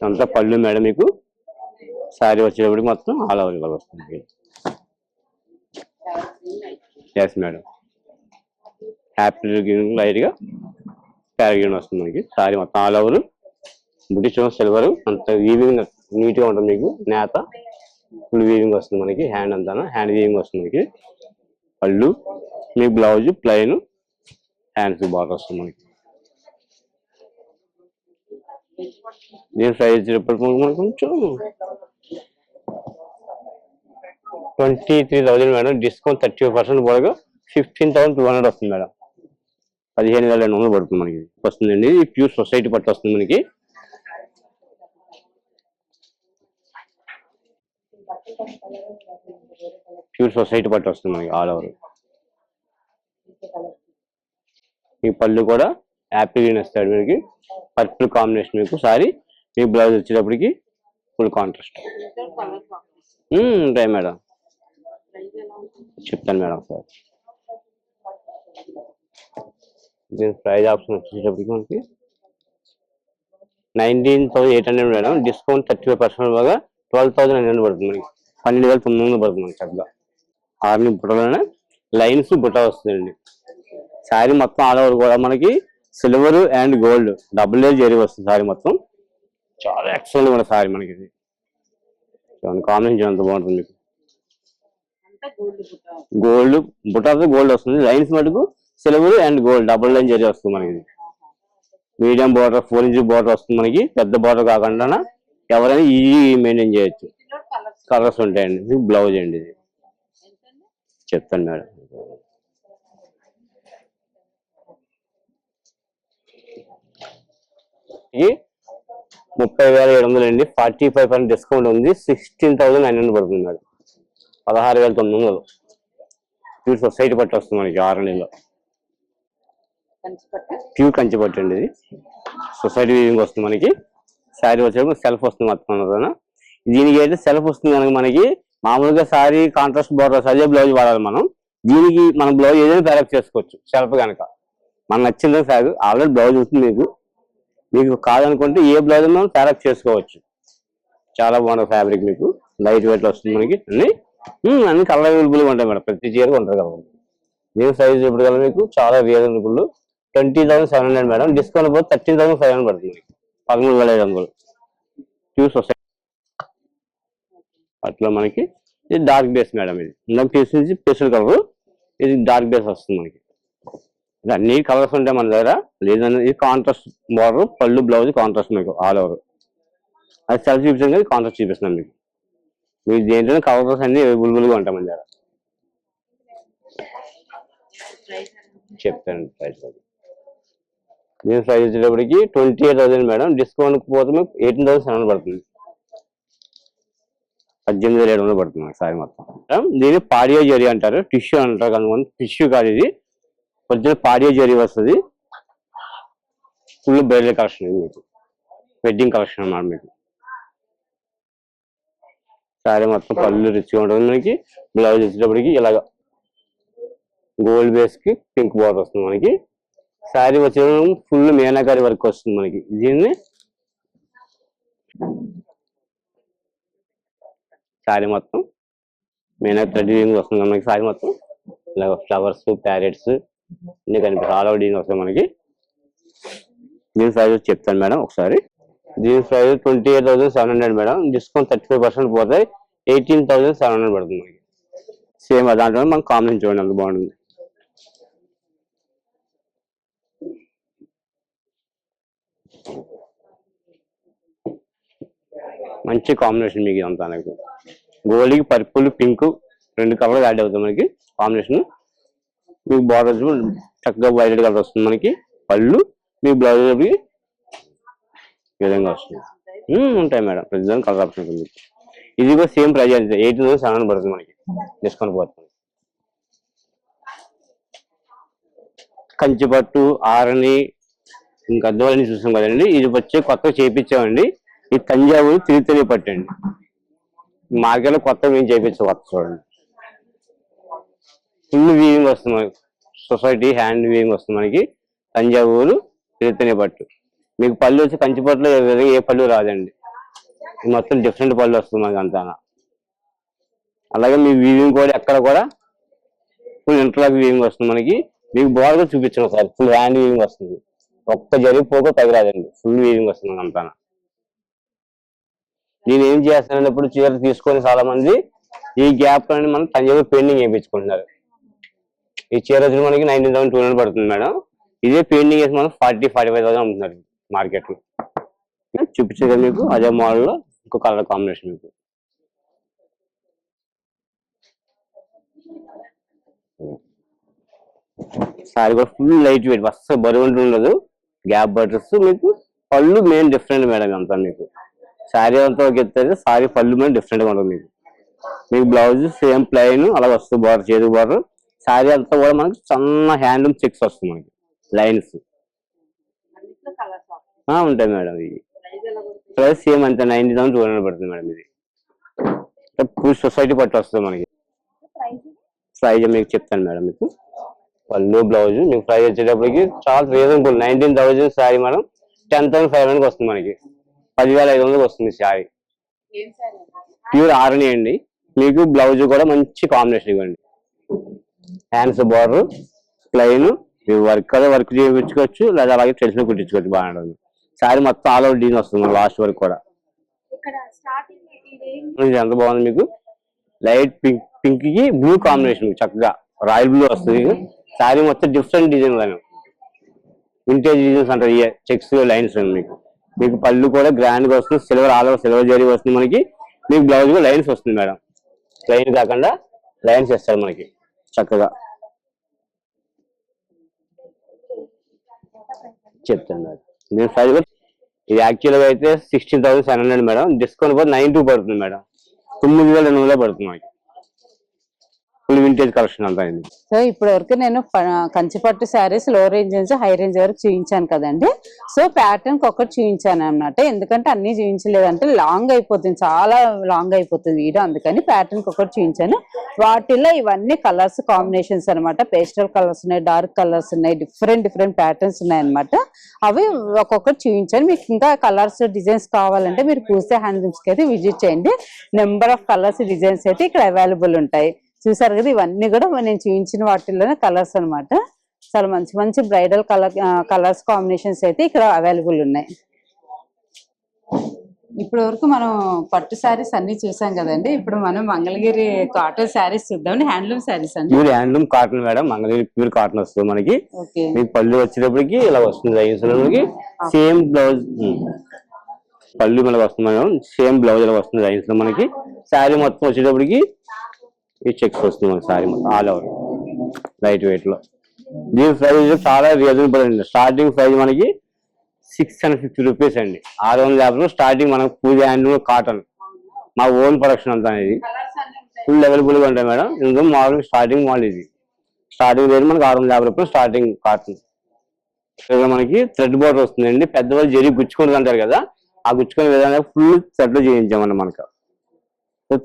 అంతా పళ్ళు మేడం. మీకు శారీ వచ్చేటప్పటికి మొత్తం ఆల్ ఓవర్ కలర్ వస్తుంది. Yes madam. Happy green light గా ప్యారెట్ గ్రీన్ వస్తుంది మనకి. శారీ మొత్తం ఆల్ ఓవర్ బ్రిటిష్ సిల్వర్ అంత వీవింగ్ నీట్ గా ఉంటుంది మీకు. నేత ఫుల్ వీవింగ్ వస్తుంది మనకి. హ్యాండ్ అంతా హ్యాండ్ వీవింగ్ వస్తుంది మనకి. పళ్ళు మీ బ్లౌజ్ ప్లెయిన్, హ్యాండ్స్ బార్డర్ వస్తుంది మనకి. దీని ప్రైస్ కొంచెం 23,000 మేడం. డిస్కౌంట్ 30% పోగా 15,200 వస్తుంది మేడం. 15,200 పడుతుంది మనకి వస్తుందండి. ప్యూర్ సొసైటీ పట్టు వస్తుంది మనకి. ప్యూర్ సొసైటీ పట్టు వస్తుంది మనకి ఆల్ ఓవర్. ఈ పళ్ళు కూడా యాపిల్ గ్రీన్ వస్తాడు మనకి, పర్పుల్ కాంబినేషన్ మీకు. సారీ మీ బ్లౌజ్ వచ్చేటప్పటికి ఫుల్ కాంట్రాస్ట్ ఉంటాయి మేడం. చెప్తాను మేడం సార్. దీని ప్రైజ్ ఆప్షన్ వచ్చేటప్పటికి మనకి 19,800 మేడం. డిస్కౌంట్ 35% బాగా 12,900 పడుతుంది మనకి. 12,900 పడుతుంది మనకి. చక్కగా ఆర్మీ బుట్టలోనే లైన్స్ బుట్ట వస్తుందండి. శారీ మొత్తం ఆల్ ఓవర్ కూడా మనకి silver and gold double layer zari వస్తుంది. శారీ మొత్తం చాలా ఎక్సలెంట్ కూడా శారీ మనకి. ఇది కాంబినేషన్ అంత బాగుంటుంది మీకు. గోల్డ్ బుట్టాతో గోల్డ్ వస్తుంది. లైన్స్ మటుకు silver and gold double line zari వస్తుంది మనకి. మీడియం బార్డర్ 4 ఇంచ్ బార్డర్ వస్తుంది మనకి. పెద్ద బార్డర్ కాకుండా ఎవరైనా ఈజీ మెయింటైన్ చేయొచ్చు. కలర్స్ ఉంటాయండి. ఇది బ్లౌజ్ అండి. ఇది చెప్తాను మేడం. ఇది 30,700 అండి. 45% డిస్కౌంట్ ఉంది. 16,900 పడుతుంది మేడం. 16,900 ప్యూర్ సొసైటీ పట్టు వస్తుంది మనకి. 6 నెలలో ప్యూర్ కంచి పట్టు అండి. ఇది సొసైటీ వీవింగ్ వస్తుంది మనకి. శారీ వచ్చేటప్పుడు సెల్ఫ్ వస్తుంది మొత్తం. దీనికి అయితే సెల్ఫ్ వస్తుంది కనుక మనకి మామూలుగా శారీ కాంట్రాస్ట్ బార్డర్ అదే బ్లౌజ్ వాడాలి మనం. దీనికి మనం బ్లౌజ్ ఏదైనా ప్యారప్ చేసుకోవచ్చు. సెల్ఫ్ కనుక మనకు నచ్చింది ఫ్యాగ్ ఆల్రెడీ బ్లౌజ్ వస్తుంది మీకు కాదనుకుంటే ఏ బ్లౌజ్ మనం ప్యారప్ చేసుకోవచ్చు. చాలా బాగుంటుంది ఫ్యాబ్రిక్ మీకు. లైట్ వెయిట్ వస్తుంది మనకి. అన్ని కలర్ అవైలబుల్గా ఉంటాయి మేడం. ప్రతి చీర ఉంటుంది కదా. దీని సైజ్ ఇప్పుడు కదా మీకు చాలా రీజనబుల్. 20,700 మేడం. డిస్కౌంట్ పోతే 13,500 పడుతుంది. 13,500 ప్యూర్ సొసైటీ అట్లా మనకి. ఇది డార్క్ బేస్ మేడం. ఇది ఇందాక తీసుకుని స్పెషల్ కలర్. ఇది డార్క్ బేస్ వస్తుంది మనకి. ఇది అన్ని కలర్స్ ఉంటాయి మన దగ్గర. లేదంటే ఇది కాంట్రాస్ట్ బార్డర్, పళ్ళు బ్లౌజ్ కాంట్రాస్ట్ మీకు ఆల్ ఓవర్. అది సెల్ఫ్ చూపించాను కదా, కాంట్రాస్ట్ చూపిస్తున్నాను మీకు. మీకు దేంట్లో కలర్స్ అన్ని అవైలబుల్గా ఉంటాయి మన దగ్గర. చెప్తాను ప్రైస్. దీని ప్రైస్ వచ్చేటప్పటికి 28,000 మేడం. డిస్కౌంట్ పోతే మీకు 18,700 పడుతుంది. 18,700 పడుతుంది సారీ మొత్తం. దీన్ని పాడియో జరీ అంటారు. టిష్యూ అంటారు. కొంతమంది టిష్యూ కాదు, ఇది కొంచెం పాడియో జరీ వస్తుంది. ఫుల్ బ్రైడల్ కలెక్షన్ ఇది మీకు, వెడ్డింగ్ కలెక్షన్ అన్నమాట మీకు. శారీ మొత్తం పళ్ళు రిచ్గా ఉంటుంది మనకి. బ్లౌజ్ వచ్చేటప్పటికి ఇలాగ గోల్డ్ బేస్ కి పింక్ బార్డర్ వస్తుంది మనకి. శారీ వచ్చేటప్పుడు ఫుల్ మీనాకారి వర్క్ వస్తుంది మనకి. దీన్ని శారీ మొత్తం మీనా థ్రెడ్ వస్తుంది మనకి. శారీ మొత్తం ఇలా ఫ్లవర్స్, ప్యారెట్స్ అన్ని కనిపిస్తాయి. ఆల్ ఓవర్ డిజైన్ వస్తాయి మనకి. దీని ప్రైస్ చెప్తాను మేడం ఒకసారి. దీని ప్రైస్ 28,700 మేడం. డిస్కౌంట్ 35% పోతాయి, 18,700 పడుతుంది మనకి. సేమ్ దాంట్లో మనకు కాంబినేషన్ చూడండి అంత బాగుంటుంది. మంచి కాంబినేషన్ మీకు అంతా. నాకు గోల్డ్కి పర్పుల్, పింక్ 2 కలర్ యాడ్ అవుతాయి మనకి కాంబినేషన్. మీకు బార్డర్ చక్కగా వైలెట్ కలర్ వస్తుంది మనకి. పళ్ళు మీకు బ్లౌజ్ ఈ విధంగా వస్తుంది. ఉంటాయి మేడం, ప్రతి కలర్ ఆప్షన్ ఉంటుంది. ఇది కూడా సేమ్ ప్రైస్ అయితే 8,700 పడుతుంది మనకి, డిస్కౌంట్ పోతుంది. కంచిపట్టు, ఆరణి, ఇంకా అద్దవాళ్ళని చూసాం కదండి. ఇది వచ్చి కొత్తగా చేయించామండి. ఇది తంజావూరు తిరుత్తని పట్టు అండి. మార్కెట్లో కొత్తగా మేము చేయించాం. కొత్త చూడండి, ఫుల్ వీవింగ్ వస్తుంది మనకి. సొసైటీ హ్యాండ్ వీవింగ్ వస్తుంది మనకి. తంజావూరు తిరుత్తని పట్టు. మీకు పళ్ళు వచ్చి కంచిపట్టులో ఏ పళ్ళు రాదండి. మొత్తం డిఫరెంట్ పళ్ళు వస్తుంది మనకి అంతా. అలాగే మీ వీవింగ్ కూడా ఎక్కడ కూడా ఫుల్ ఇంటర్లాక్ వీవింగ్ వస్తుంది మనకి. మీకు బాగా చూపించాను సార్, ఫుల్ హ్యాండ్ వీవింగ్ వస్తుంది. ఒక్క జరిగిపోక తగ్గరాదండి, ఫుల్ వీవింగ్ వస్తుంది అంతా. నేను ఏం చేస్తానంటే ఇప్పుడు చీర తీసుకొని చాలా మంది ఈ గ్యాప్ లో మనం తంజావూరు పెయింటింగ్ వేయించుకుంటున్నారు. ఈ చీర వచ్చి మనకి 19,200 పడుతుంది మేడం. ఇదే పెయింటింగ్ వేసి మనం 40,000-45,000 అమ్ముతున్నారు మార్కెట్ లో. చూపించగా మీకు అదే మోడల్ లో ఇంకో కలర్ కాంబినేషన్ మీకు. సారీ కూడా ఫుల్ లైట్ వెయిట్, అస్సలు బరువు ఉండదు. గ్యాప్ బటర్స్ మీకు. పళ్ళు మెయిన్ డిఫరెంట్ మేడం అంతా మీకు. శారీ అంతా ఒక ఎత్తే సారీ పళ్ళు మెయిన్ డిఫరెంట్ గా ఉంటుంది మీకు. మీకు బ్లౌజ్ సేమ్ ప్లెయిన్ అలా వస్తుంది, బార్డర్ చేతి బార్డర్. శారీ అంతా కూడా మనకి సన్న హ్యాండ్ చెక్స్ వస్తుంది మనకి, లైన్స్ ఉంటాయి మేడం. ఇది ప్రైస్ సేమ్ అంతే 90,200 పడుతుంది మేడం. ఇది ఫుల్ సొసైటీ పట్టు వస్తుంది మనకి. ప్రైజ్ మీకు చెప్తాను మేడం. మీకు పళ్ళు బ్లౌజ్ మీకు ప్రైస్ వచ్చేటప్పటికి చాలా రీజనబుల్. 19,000 శారీ మేడం 10,500 వస్తుంది మనకి. 10,500 వస్తుంది శారీ. ప్యూర్ ఆరణి అండి. మీకు బ్లౌజ్ కూడా మంచి కాంబినేషన్ ఇవ్వండి. హ్యాండ్స్ బార్డర్ ప్లెయిన్, మీరు వర్క్ చేయించుకోవచ్చు, లేదా అలాగే ట్రెడిషనల్ కుట్టించుకోవచ్చు. బాగుంటుంది. శారీ మొత్తం ఆల్ ఓవర్ డిజైన్ వస్తుంది లాస్ట్ వరకు కూడా. ఎంత బాగుంది మీకు. లైట్ పింక్ కి బ్లూ కాంబినేషన్ చక్కగా రాయల్ బ్లూ వస్తుంది. శారీ మొత్తం డిఫరెంట్ డిజైన్, వింటేజ్ డిజైన్స్ అంటారు. చెక్స్ లైన్స్ మీకు. మీకు పళ్ళు కూడా గ్రాండ్ గా వస్తుంది. Silver all over silver zari వస్తుంది మనకి. మీకు బ్లౌజ్ కూడా లైన్స్ వస్తుంది మేడం. ప్లెయిన్ కాకుండా లైన్స్ వేస్తారు మనకి చక్కగా. చెప్తాను మేడం. దీని ప్రైస్ కూడా ఇది యాక్చువల్ గా అయితే 16,700 మేడం. డిస్కౌంట్ కూడా 92 పడుతుంది మేడం. 9,200 పడుతుంది మనకి. ఫుల్ వింటేజ్ కలెక్షన్ అంతా. సో ఇప్పటి వరకు నేను కంచిపట్టు శారీస్ లో రేంజ్ నుంచి హై రేంజ్ వరకు చూపించాను కదండి. సో ప్యాటర్న్ ఒకటి చూపించాను అన్నమాట. ఎందుకంటే అన్ని చూపించలేదంటే లాంగ్ అయిపోతుంది, చాలా లాంగ్ అయిపోతుంది వీడియో. అందుకని ప్యాటర్న్ ఒకటి చూపించాను. వాటిల్లో ఇవన్నీ కలర్స్ కాంబినేషన్స్ అనమాట. పేస్టల్ కలర్స్ ఉన్నాయి, డార్క్ కలర్స్ ఉన్నాయి, డిఫరెంట్ ప్యాటర్న్స్ ఉన్నాయి అనమాట. అవి ఒక్కొక్కటి చూపించాను. మీకు ఇంకా కలర్స్ డిజైన్స్ కావాలంటే మీరు పూసే హ్యాండ్లూమ్స్ కి అయితే విజిట్ చేయండి. నెంబర్ ఆఫ్ కలర్స్ డిజైన్స్ అయితే ఇక్కడ అవైలబుల్ ఉంటాయి. చూసారు కదా, ఇవన్నీ కూడా నేను చూపించిన వాటిల్లోనే కలర్స్ అనమాట. చాలా మంచి బ్రైడల్ కలర్స్ కాంబినేషన్స్ అయితే ఇక్కడ అవైలబుల్ ఉన్నాయి. ఇప్పటి వరకు మనం పట్టు శారీస్ అన్ని చూసాం కదండి. ఇప్పుడు మనం మంగళగిరి కాటన్ శారీస్ చూద్దాం. హ్యాండ్లూమ్ శారీస్ అండి. Pure handloom cotton madam. Mangalagiri pure cotton వస్తుంది మనకి. మీకు పళ్ళు వచ్చేటప్పటికి ఇలా వస్తుంది. సేమ్ బ్లౌజ్ పళ్ళు మనకి వస్తుంది మేడం. సేమ్ బ్లౌజ్ ఇలా వస్తుంది లైన్స్ లో మనకి. శారీ మొత్తం వచ్చేటప్పటికి ఈ చెక్స్ వస్తుంది మనకి. శారీ మొత్తం ఆల్ ఓవర్ లైట్ వెయిట్ లో. దీని ప్రైస్ చాలా రీజనబుల్ అండి. స్టార్టింగ్ ప్రైస్ మనకి 650 రూపీస్ అండి. 650 స్టార్టింగ్ మనకు పూజ హ్యాండ్లూమ్ కాటన్, మా ఓన్ ప్రొడక్షన్ అంతా అనేది. ఫుల్ అవైలబుల్ గా ఉంటాయి మేడం. ఇందులో మోడల్ స్టార్టింగ్ మోడల్ ఇది. స్టార్టింగ్ రేట్ మనకి 650 రూపాయలు స్టార్టింగ్ కాటన్. ఇక్కడ మనకి థ్రెడ్ బోర్డర్ వస్తుందండి. పెద్దవాళ్ళు జరి గుచ్చుకుంటుంది అంటారు కదా, ఆ గుచ్చుకునే విధానం ఫుల్ థ్రెడ్ చేయించామన్న మనకు.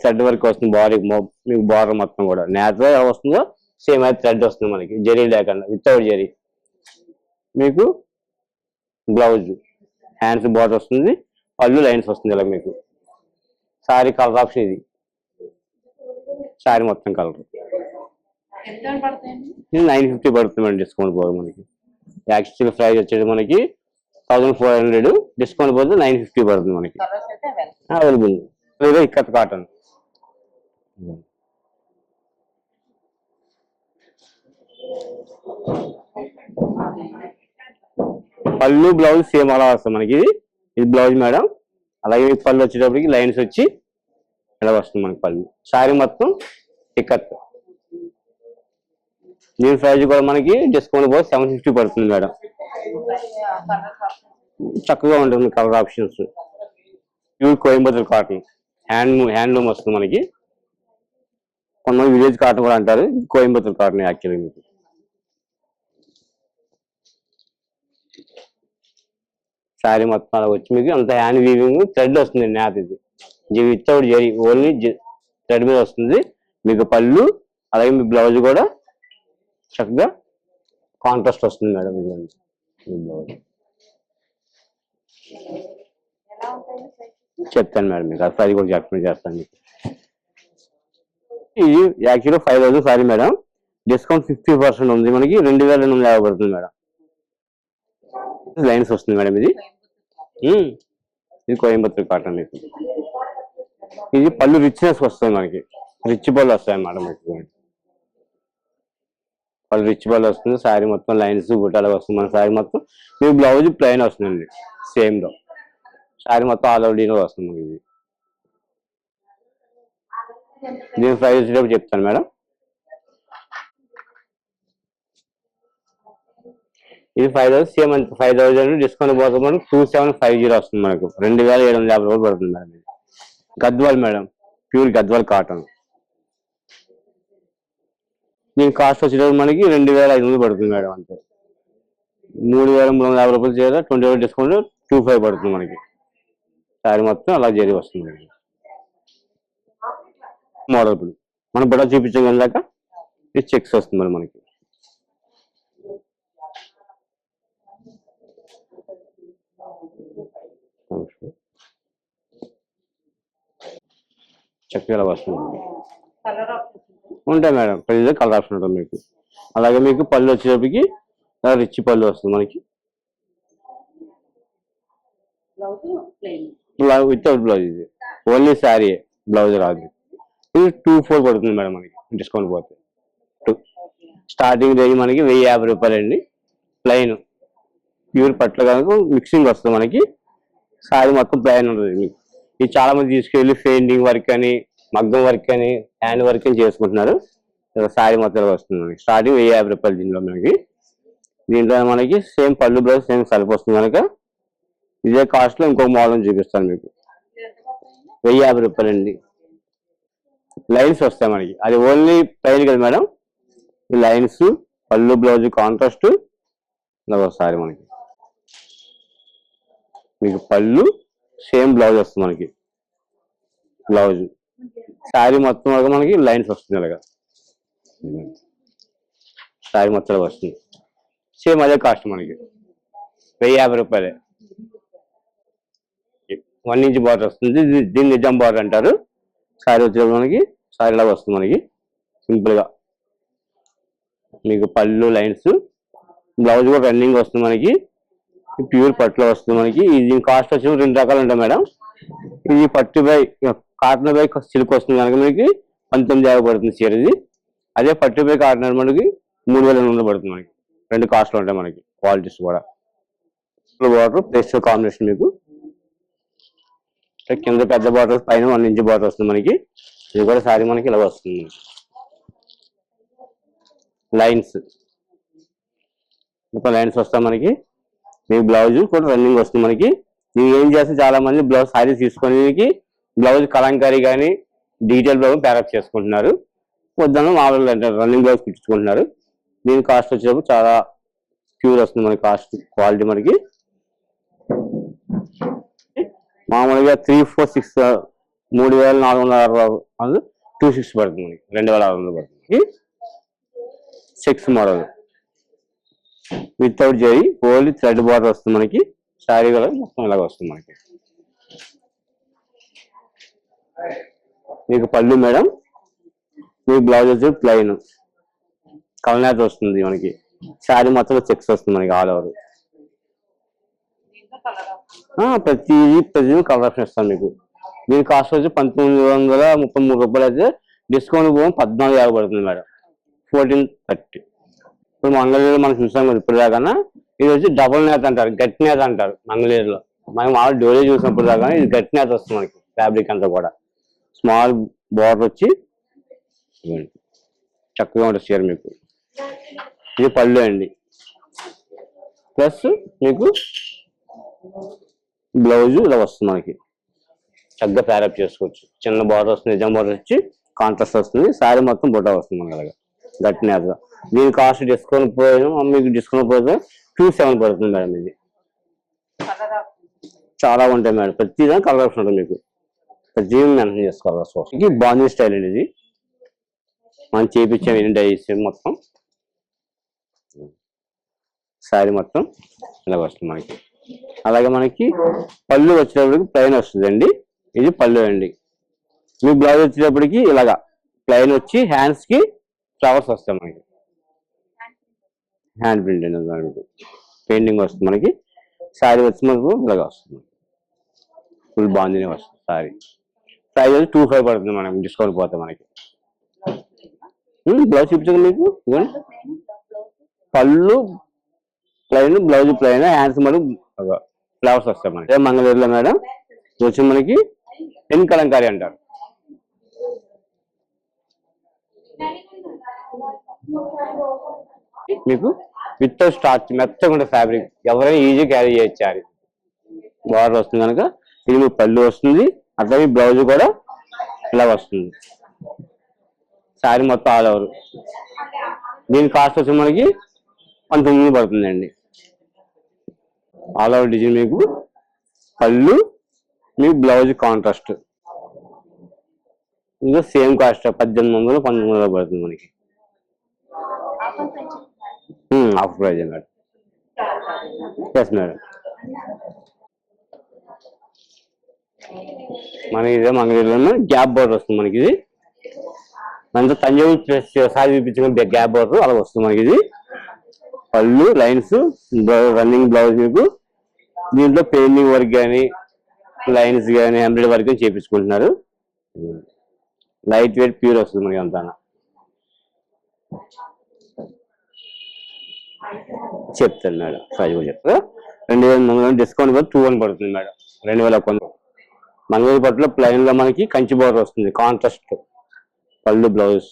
థ్రెడ్ వర్క్ వస్తుంది బాడీ, మీకు బార్డర్ మొత్తం కూడా నేచురల్ ఎలా వస్తుందో సేమ్ అయితే థ్రెడ్ వస్తుంది మనకి, జరీ లేకుండా వితౌట్ జరీ. మీకు బ్లౌజ్ హ్యాండ్స్ బార్డర్ వస్తుంది, పళ్ళు లైన్స్ వస్తుంది. ఇలా మీకు సారీ కలర్ ఆప్షన్ ఇది, సారీ మొత్తం కలర్ ఇది 950 పడుతుంది డిస్కౌంట్ పోదు మనకి. యాక్చువల్ ప్రైస్ వచ్చేది మనకి 1400, డిస్కౌంట్ పోతే 950 పడుతుంది మనకి. Available ikat cotton. పళ్ళు బ్లౌజ్ సేమ్ అలా వస్తుంది మనకి. ఇది బ్లౌజ్ మేడం. అలాగే పళ్ళు వచ్చేటప్పటికి లైన్స్ వచ్చి ఇలా వస్తుంది మనకి పళ్ళు. శారీ మొత్తం ఇక్కత్. దీని ప్రైస్ కూడా మనకి డిస్కౌంట్ పోతే 750 పడుతుంది మేడం. చక్కగా ఉంటుంది colour options. Pure Coimbatore cotton, handloom వస్తుంది మనకి. కొంతమంది విలేజ్ కాటన్ కూడా అంటారు, కోయంబత్తూర్ కాటన్ యాక్చువల్లీ. మీకు శారీ మొత్తం అలా వచ్చి మీకు అంత హ్యాండ్ వీవింగ్ థ్రెడ్ వస్తుంది. నేత ఇది వితౌట్ జరీ, ఓన్లీ థ్రెడ్ మీద వస్తుంది మీకు. పళ్ళు అలాగే మీ బ్లౌజ్ కూడా చక్కగా కాంట్రాస్ట్ వస్తుంది మేడం. ఇదిగోండి బ్లౌజ్ చెప్తాను మేడం మీకు, అది కూడా ఎక్స్ప్లెయిన్ చేస్తాను మీకు. ఇది యాక్చువల్గా 5000 సారీ మేడం. డిస్కౌంట్ 50% ఉంది మనకి, 2250 పడుతుంది మేడం. లైన్స్ వస్తుంది మేడం. ఇది కోయంబత్తూర్ కాటన్. మీకు ఇది పళ్ళు రిచ్నెస్ వస్తుంది మనకి, రిచ్ పళ్ళు వస్తాయి మేడం. మీకు పళ్ళు రిచ్ పళ్ళు వస్తుంది. శారీ మొత్తం లైన్స్ బుట్టాలు వస్తుంది మన శారీ మొత్తం. మీకు బ్లౌజ్ ప్లెయిన్ వస్తుందండి సేమ్ లో. శారీ మొత్తం ఆల్ ఓవర్ డీలో వస్తుంది మనకి. ఇది దీని ప్రైస్ వచ్చేటప్పుడు చెప్తాను మేడం. ఇది 5000 సేమ్ అంత 5000 డిస్కౌంట్ పోతే మనకు 2750 వస్తుంది మనకు. 2750 రూపాయలు పడుతుంది మేడం. ఇది Gadwal madam, pure Gadwal cotton. దీని కాస్ట్ వచ్చేటప్పుడు మనకి 2500 పడుతుంది మేడం. అంతే 3350 రూపాయలు చేయాలి. 20% డిస్కౌంట్ 25 పడుతుంది మనకి. శారీ మొత్తం అలా జరి వస్తుంది. మోడల్ ఇప్పుడు మనం బుట్ట చూపించాం కనుక ఇది చెక్స్ వస్తుంది మరి మనకి. చక్కగా వస్తుంది ఉంటాయి మేడం. ప్రతి కలర్ ఆప్షన్ ఉంటుంది మీకు. అలాగే మీకు పళ్ళు వచ్చేటప్పటికి రిచ్ పళ్ళు వస్తుంది మనకి. వితౌట్ బ్లౌజ్, ఇది ఓన్లీ శారీ, బ్లౌజ్ రాదు. ఇది 2400 పడుతుంది మేడం మనకి డిస్కౌంట్ పోతే. స్టార్టింగ్ రేంజ్ మనకి 1050 రూపాయలు అండి. ప్లెయిన్ ప్యూర్ పట్ల కనుక మిక్సింగ్ వస్తుంది మనకి. శారీ మొత్తం ప్లెయిన్ ఉంటుంది మీకు. ఇది చాలా మంది తీసుకెళ్ళి పెయింటింగ్ వర్క్ అని, మగ్గం వర్క్ అని, హ్యాండ్ వర్క్ అని చేసుకుంటున్నారు. శారీ మొత్తం వస్తుంది మనకి. స్టార్టింగ్ 1050 రూపాయలు దీంట్లో మనకి. దీంట్లో మనకి సేమ్ పళ్ళు బ్లౌజ్ సేమ్ కలిపి వస్తుంది కనుక ఇదే కాస్ట్ లో ఇంకొక మోడల్ చూపిస్తాను మీకు. 1050 రూపాయలు అండి. లైన్స్ వస్తాయి మనకి. అది ఓన్లీ ప్లెయిన్ కదా మేడం. ఈ లైన్స్ పళ్ళు బ్లౌజ్ కాంట్రాస్ట్ ఒకసారి మనకి. మీకు పళ్ళు సేమ్ బ్లౌజ్ వస్తుంది మనకి. బ్లౌజ్ శారీ మొత్తం మనకి లైన్స్ వస్తుంది అలాగా. శారీ మొత్తం వస్తుంది సేమ్ అదే కాస్ట్ మనకి. 1050 రూపాయలే. 1 ఇంచ్ బార్డర్ వస్తుంది. దీన్ని నిజాం బార్డర్ అంటారు. శారీ వచ్చేది మనకి శారీ లాగా వస్తుంది మనకి సింపుల్ గా. మీకు పళ్ళు లైన్స్, బ్లౌజ్ కూడా రన్నింగ్ వస్తుంది మనకి. ప్యూర్ పట్టులో వస్తుంది మనకి. దీని కాస్ట్ వచ్చి 2 రకాలు ఉంటాయి మేడం. ఇది పట్టు బై కాటన్ బై సిల్క్ వస్తుంది కనుక మనకి 1950 పడుతుంది చీర ఇది. అదే పట్టు బై కాటన్ మనకి 3800 పడుతుంది మనకి. 2 కాస్ట్లు ఉంటాయి మనకి. క్వాలిటీస్ కూడా బార్డర్ ప్లస్ కాంబినేషన్ మీకు. కింద పెద్ద బార్డర్, పైన 1 ఇంచ్ బార్డర్ వస్తుంది మనకి. ఇది కూడా శారీ మనకి ఇలా వస్తుంది. లైన్స్ ఇంకా లైన్స్ వస్తాయి మనకి. మీకు బ్లౌజ్ కూడా రన్నింగ్ వస్తుంది మనకి. ನೀವು ఏం చేస్తే చాలా మంది బ్లౌజ్ సారీ తీసుకొని బ్లౌజ్ కలంకారీ కానీ డీటెయిల్ బ్లౌజ్ ప్యారప్ చేసుకుంటున్నారు. పొద్దున్న మామూలుగా రన్నింగ్ బ్లౌజ్ కుట్టించుకుంటున్నారు. దీని కాస్ట్ వచ్చేటప్పుడు చాలా ప్యూర్ వస్తుంది మనకి. కాస్ట్ క్వాలిటీ మనకి మామూలుగా 346 3460 260 పడుతుంది మనకి. 2600 పడుతుంది. 6 model without zari only thread border వస్తుంది మనకి. శారీ కలర్ మొత్తం ఇలాగ వస్తుంది మనకి. మీకు పళ్ళు మేడం, మీకు బ్లౌజ్ వచ్చి ప్లెయిన్ కలనేత వస్తుంది మనకి. శారీ మొత్తం చెక్స్ వస్తుంది మనకి ఆల్ ఓవర్. ప్రతిదీ కలర్ ఆప్షన్ ఇస్తాను మీకు. దీని కాస్ట్ వచ్చి 1933 రూపాయలు అయితే డిస్కౌంట్ పోవడం 1450 పడుతుంది మేడం. 1430. ఇప్పుడు మంగళగిరిలో మనం చూసాం కదా ఇప్పుడు దాకా. ఇది వచ్చి డబుల్ నేత అంటారు, గట్టి నేత అంటారు మంగళగిరిలో. మనం ఆల్రెడీ డోలే చూసినప్పుడు దాకా ఇది గట్టి నేత వస్తుంది మనకి. ఫ్యాబ్రిక్ అంతా కూడా స్మాల్ బార్డర్ వచ్చి చక్కగా ఉంటుంది చీర మీకు. ఇది పళ్ళు అండి. ప్లస్ మీకు బ్లౌజ్ ఇలా వస్తుంది మనకి. చక్కగా ప్యారప్ చేసుకోవచ్చు. చిన్న బార్డర్ వస్తుంది, నిజాం బార్డర్ వచ్చి కాంట్రాస్ట్ వస్తుంది. శారీ మొత్తం బుట్ట వస్తుంది మనకి అలాగా గట్టి నేతగా. దీని కాస్ట్ డిస్కౌంట్ పోయినా మీకు డిస్కౌంట్ పోతే 27 పడుతుంది మేడం. ఇది చాలా ఉంటాయి మేడం. ప్రతిదా కలర్ ఆప్షన్ ఉంటుంది మీకు. ప్రతి మెన్షన్ చేసుకోవాలి. ఇది బాందీ స్టైల్ అండి. ఇది మనం చేయించాం ఏంటంటే మొత్తం శారీ మొత్తం ఇలా వస్తుంది మనకి. అలాగే మనకి పళ్ళు వచ్చేటప్పటికి ప్లెయిన్ వస్తుందండి. ఇది పళ్ళు అండి. మీ బ్లౌజ్ వచ్చేటప్పటికి ఇలాగా ప్లెయిన్ వచ్చి హ్యాండ్స్ కి ఫ్లవర్స్ వస్తాయి మనకి. హ్యాండ్ ప్రింట్ అండి, పెయింటింగ్ వస్తుంది మనకి. శారీ వచ్చి మనకు ఇలాగా వస్తుంది. ఫుల్ బాగుంది వస్తుంది శారీ. ప్రైస్ వచ్చి 25 పడుతుంది మనకి డిస్కౌంట్ పోతే మనకి. బ్లౌజ్ చూపించండి మీకు. పళ్ళు ప్లెయిన్, బ్లౌజ్ ప్లెయిన్, హ్యాండ్స్ మనకు ఫ్లవర్స్ వస్తాయి మనకి. మంగళగిరిలో మేడం వచ్చి మనకి పెన్ కలంకారీ అంటారు. మీకు విత్ స్టార్చ్ మెత్తగా ఉండే ఫ్యాబ్రిక్, ఎవరైనా ఈజీ క్యారీ చేయొచ్చు. బార్డర్ వస్తుంది కనుక ఇది మీకు పళ్ళు వస్తుంది. అట్లాగే బ్లౌజ్ కూడా ఇలా వస్తుంది. శారీ మొత్తం ఆల్ ఓవర్. దీని కాస్ట్ వచ్చి మనకి 1900 పడుతుందండి. ఆల్ ఓవర్ డిజైన్ మీకు పళ్ళు, మీకు బ్లౌజ్ కాంట్రాస్ట్. ఇంకా సేమ్ కాస్ట్ 1800 1900 పడుతుంది మనకి. Offer price madam. Yes madam. మనకి ఇదే మంగళగిరిలో గ్యాప్ బోర్డర్ వస్తుంది మనకి. ఇది మనతో తంజావూరు సారీ చూపించుకుని గ్యాప్ బోర్డర్ అలా వస్తుంది మనకి. ఇది పళ్ళు లైన్స్, రన్నింగ్ బ్లౌజ్ మీకు. దీంట్లో పెయింటింగ్ వర్క్ కానీ లైన్స్ కానీ ఎంబ్రాయిడరీ వర్క్ కానీ చేయించుకుంటున్నారు. లైట్ వెయిట్ ప్యూర్ వస్తుంది మనకి అంతా. చెప్తాను మేడం. ప్రైజ్ కూడా చెప్తా. 2300 డిస్కౌంట్ కూడా 2100 పడుతుంది మేడం. 2100. మంగళగిరి పట్టులో ప్లెయిన్ లో మనకి కంచి బోర్డర్ వస్తుంది, కాంట్రాస్ట్ పళ్ళు బ్లౌజ్.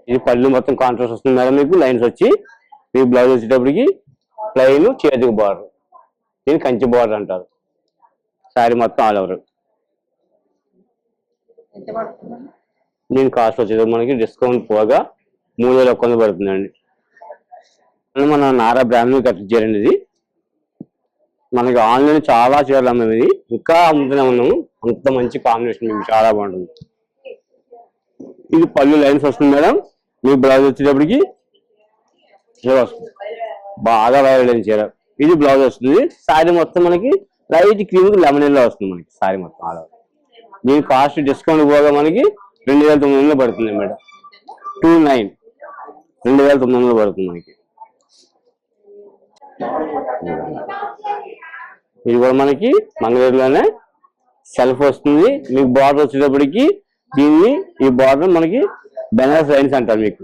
ఇది పళ్ళు మొత్తం కాంట్రాస్ట్ వస్తుంది మేడం మీకు. లైన్స్ వచ్చి మీకు బ్లౌజ్ వచ్చేటప్పటికి ప్లెయిన్, చేతికి బార్డర్. దీన్ని కంచి బార్డర్ అంటారు. శారీ మొత్తం ఆల్ ఓవర్. దీని కాస్ట్ వచ్చేది మనకి డిస్కౌంట్ పోగా 3100 పడుతుందండి. మన నారా బ్రాహ్మణి కట్ చేయండి. ఇది మనకి ఆన్లైన్ చాలా చీరలు అమ్మాము. ఇది ఇంకా అమ్ముతూనే ఉన్నాము. అంత మంచి కాంబినేషన్ మీకు చాలా బాగుంటుంది. ఇది పళ్ళు లైన్స్ వస్తుంది మేడం. మీ బ్లౌజ్ వచ్చేటప్పటికి వస్తుంది. బాగా వైరల్ అయిన చీర. ఇది బ్లౌజ్ వస్తుంది. శారీ మొత్తం మనకి లైట్ క్రీమ్ లెమన్ ఎల్లో వస్తుంది మనకి. శారీ మొత్తం ఆల్ ఓవర్. దీని కాస్ట్ డిస్కౌంట్ పోగా మనకి 2900 పడుతుంది మేడం. 2900 పడుతుంది మనకి. ఇది కూడా మనకి మంగళగిరిలోనే సెల్ఫ్ వస్తుంది. మీకు బార్డర్ వచ్చేటప్పటికి దీన్ని ఈ బార్డర్ మనకి బెనారస్ లైన్స్ అంటారు. మీకు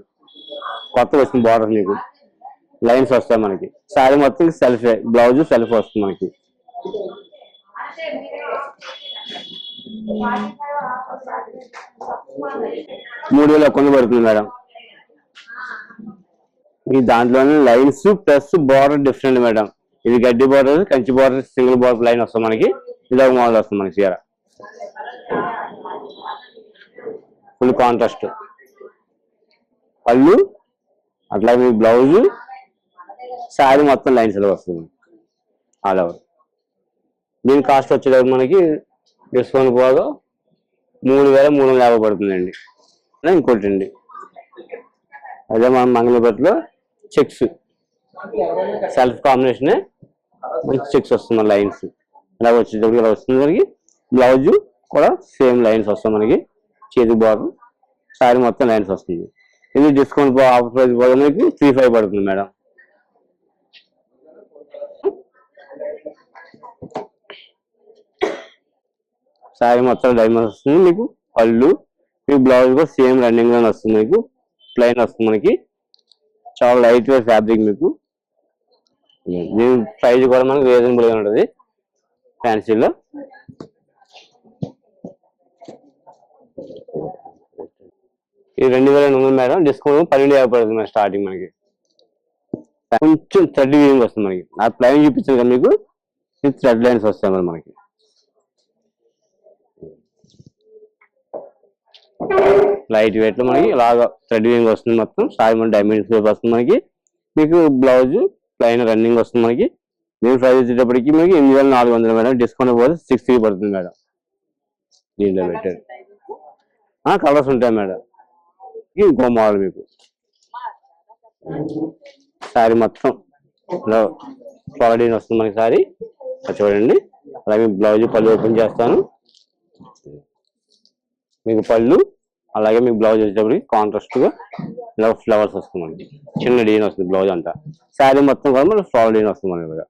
కొత్త వస్తుంది బార్డర్. మీకు లైన్స్ వస్తాయి మనకి. శారీ మొత్తం సెల్ఫే, బ్లౌజ్ సెల్ఫ్ వస్తుంది మనకి. 3100 పడుతుంది మేడం. ఈ దాంట్లోనే lines plus border different madam. ఇది గడ్డి border, Kanchi border, single border line వస్తుంది మనకి. ఇది ఒక మోడల్ వస్తుంది మనకి చీర. Full contrast. పళ్ళు అట్లాగే మీకు బ్లౌజ్, శారీ మొత్తం లైన్స్ లో వస్తుంది ఆల్ ఓవర్. దీని కాస్ట్ వచ్చేటప్పుడు మనకి డిస్కౌంట్ పోగా 3350 పడుతుందండి. ఇంకోటి అండి, అదే మన మంగళపేటలో చెక్స్ సెల్ఫ్ కాంబినేషన్ మంచి చెక్స్ వస్తుంది మన లైన్స్ ఇలా వచ్చేటప్పుడు ఇలా వస్తుంది. మనకి బ్లౌజ్ కూడా సేమ్ లైన్స్ వస్తాయి మనకి, చేతి బార్డర్, శారీ మొత్తం లైన్స్ వస్తుంది. ఇది డిస్కౌంట్ ఆఫర్ ప్రైస్ పోగా మనకి 35 పడుతుంది మేడం. శారీ మొత్తం డైమండ్స్ వస్తుంది మీకు. పళ్ళు మీకు బ్లౌజ్ కూడా సేమ్ రన్నింగ్ లోనే వస్తుంది మీకు, ప్లెయిన్ వస్తుంది మనకి. చాలా లైట్ వెయిట్ ఫ్యాబ్రిక్ మీకు. దీని ప్రైస్ కూడా మనకి రీజనబుల్ గా ఉంటుంది ఫ్యాన్సీలో. ఇది 2800 మేడం, డిస్కౌంట్ 1250 పడుతుంది మేడం స్టార్టింగ్ మనకి. కొంచెం థ్రెడ్ వీవింగ్ వస్తుంది మనకి, ఆ ప్లెయిన్ చూపించాను కదా మీకు, థ్రెడ్ లైన్స్ వస్తాయి మరి మనకి. లైట్ వెయిట్ లో మనకి ఇలాగా థ్రెడ్ వీవింగ్ వస్తుంది మొత్తం. సారీ మన డైమండ్ షేప్ వస్తుంది మనకి. మీకు బ్లౌజ్ ప్లెయిన్ రన్నింగ్ వస్తుంది మనకి. దీని ప్రైస్ వచ్చేటప్పటికి మనకి 8400 మేడం, డిస్కౌంట్ పోతే 60 పడుతుంది మేడం. దీంట్లో పెట్టారు కలర్స్ ఉంటాయి మేడం. ఇంకో మోడల్ మీకు శారీ మొత్తం ఫ్లవర్ వస్తుంది మనకి శారీ చూడండి. అలాగే బ్లౌజ్ పళ్ళు ఓపెన్ చేస్తాను. మీకు పళ్ళు అలాగే మీకు బ్లౌజ్ వచ్చేటప్పటికి కాంట్రాస్ట్ గా ఇలా ఫ్లవర్స్ వస్తుంది మనకి, చిన్న డిజైన్ వస్తుంది బ్లౌజ్ అంతా. శారీ మొత్తం కూడా మనకి ఫ్లవర్ డిజైన్ వస్తుంది మనకి. ఇలాగా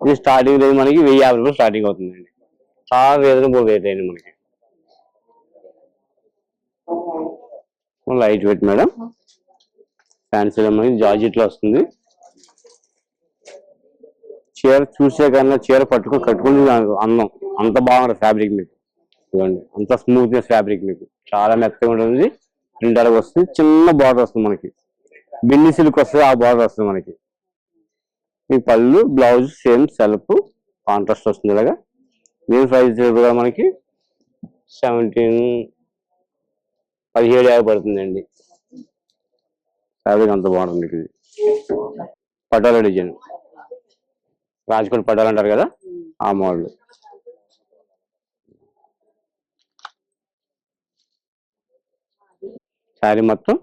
ఇది స్టార్టింగ్ రేంజ్ మనకి 1050 రూపాయలు స్టార్టింగ్ అవుతుందండి. చాలా రీజనబుల్ రేట్ అయింది మనకి. లైట్ వెయిట్ మేడం, ఫ్యాన్సీలో మనకి జార్జెట్ లో వస్తుంది. చీర చూసే కన్నా చీర కట్టుకుని అందం అంత బాగుంటుంది ఫ్యాబ్రిక్ మీకు. చూడండి అంత స్మూత్నెస్ ఫ్యాబ్రిక్ మీకు, చాలా మెత్తగా ఉంటుంది. ప్రింటర్ వస్తుంది, చిన్న బార్డర్ వస్తుంది మనకి, బిన్ని సిల్క్ వస్తుంది ఆ బార్డర్ వస్తుంది మనకి. మీకు పళ్ళు బ్లౌజ్ సేమ్ సెల్ఫ్ కాంట్రాస్ట్ వస్తుంది. ఇలాగా దీని ప్రైస్ కూడా మనకి 1750 పడుతుందండి. ఫ్యాబ్రిక్ అంత బాగుంటుంది మీకు. ఇది పటాల డిజైన్, రాజ్కోట్ పటాలు అంటారు కదా ఆ మోడల్. శారీ మొత్తం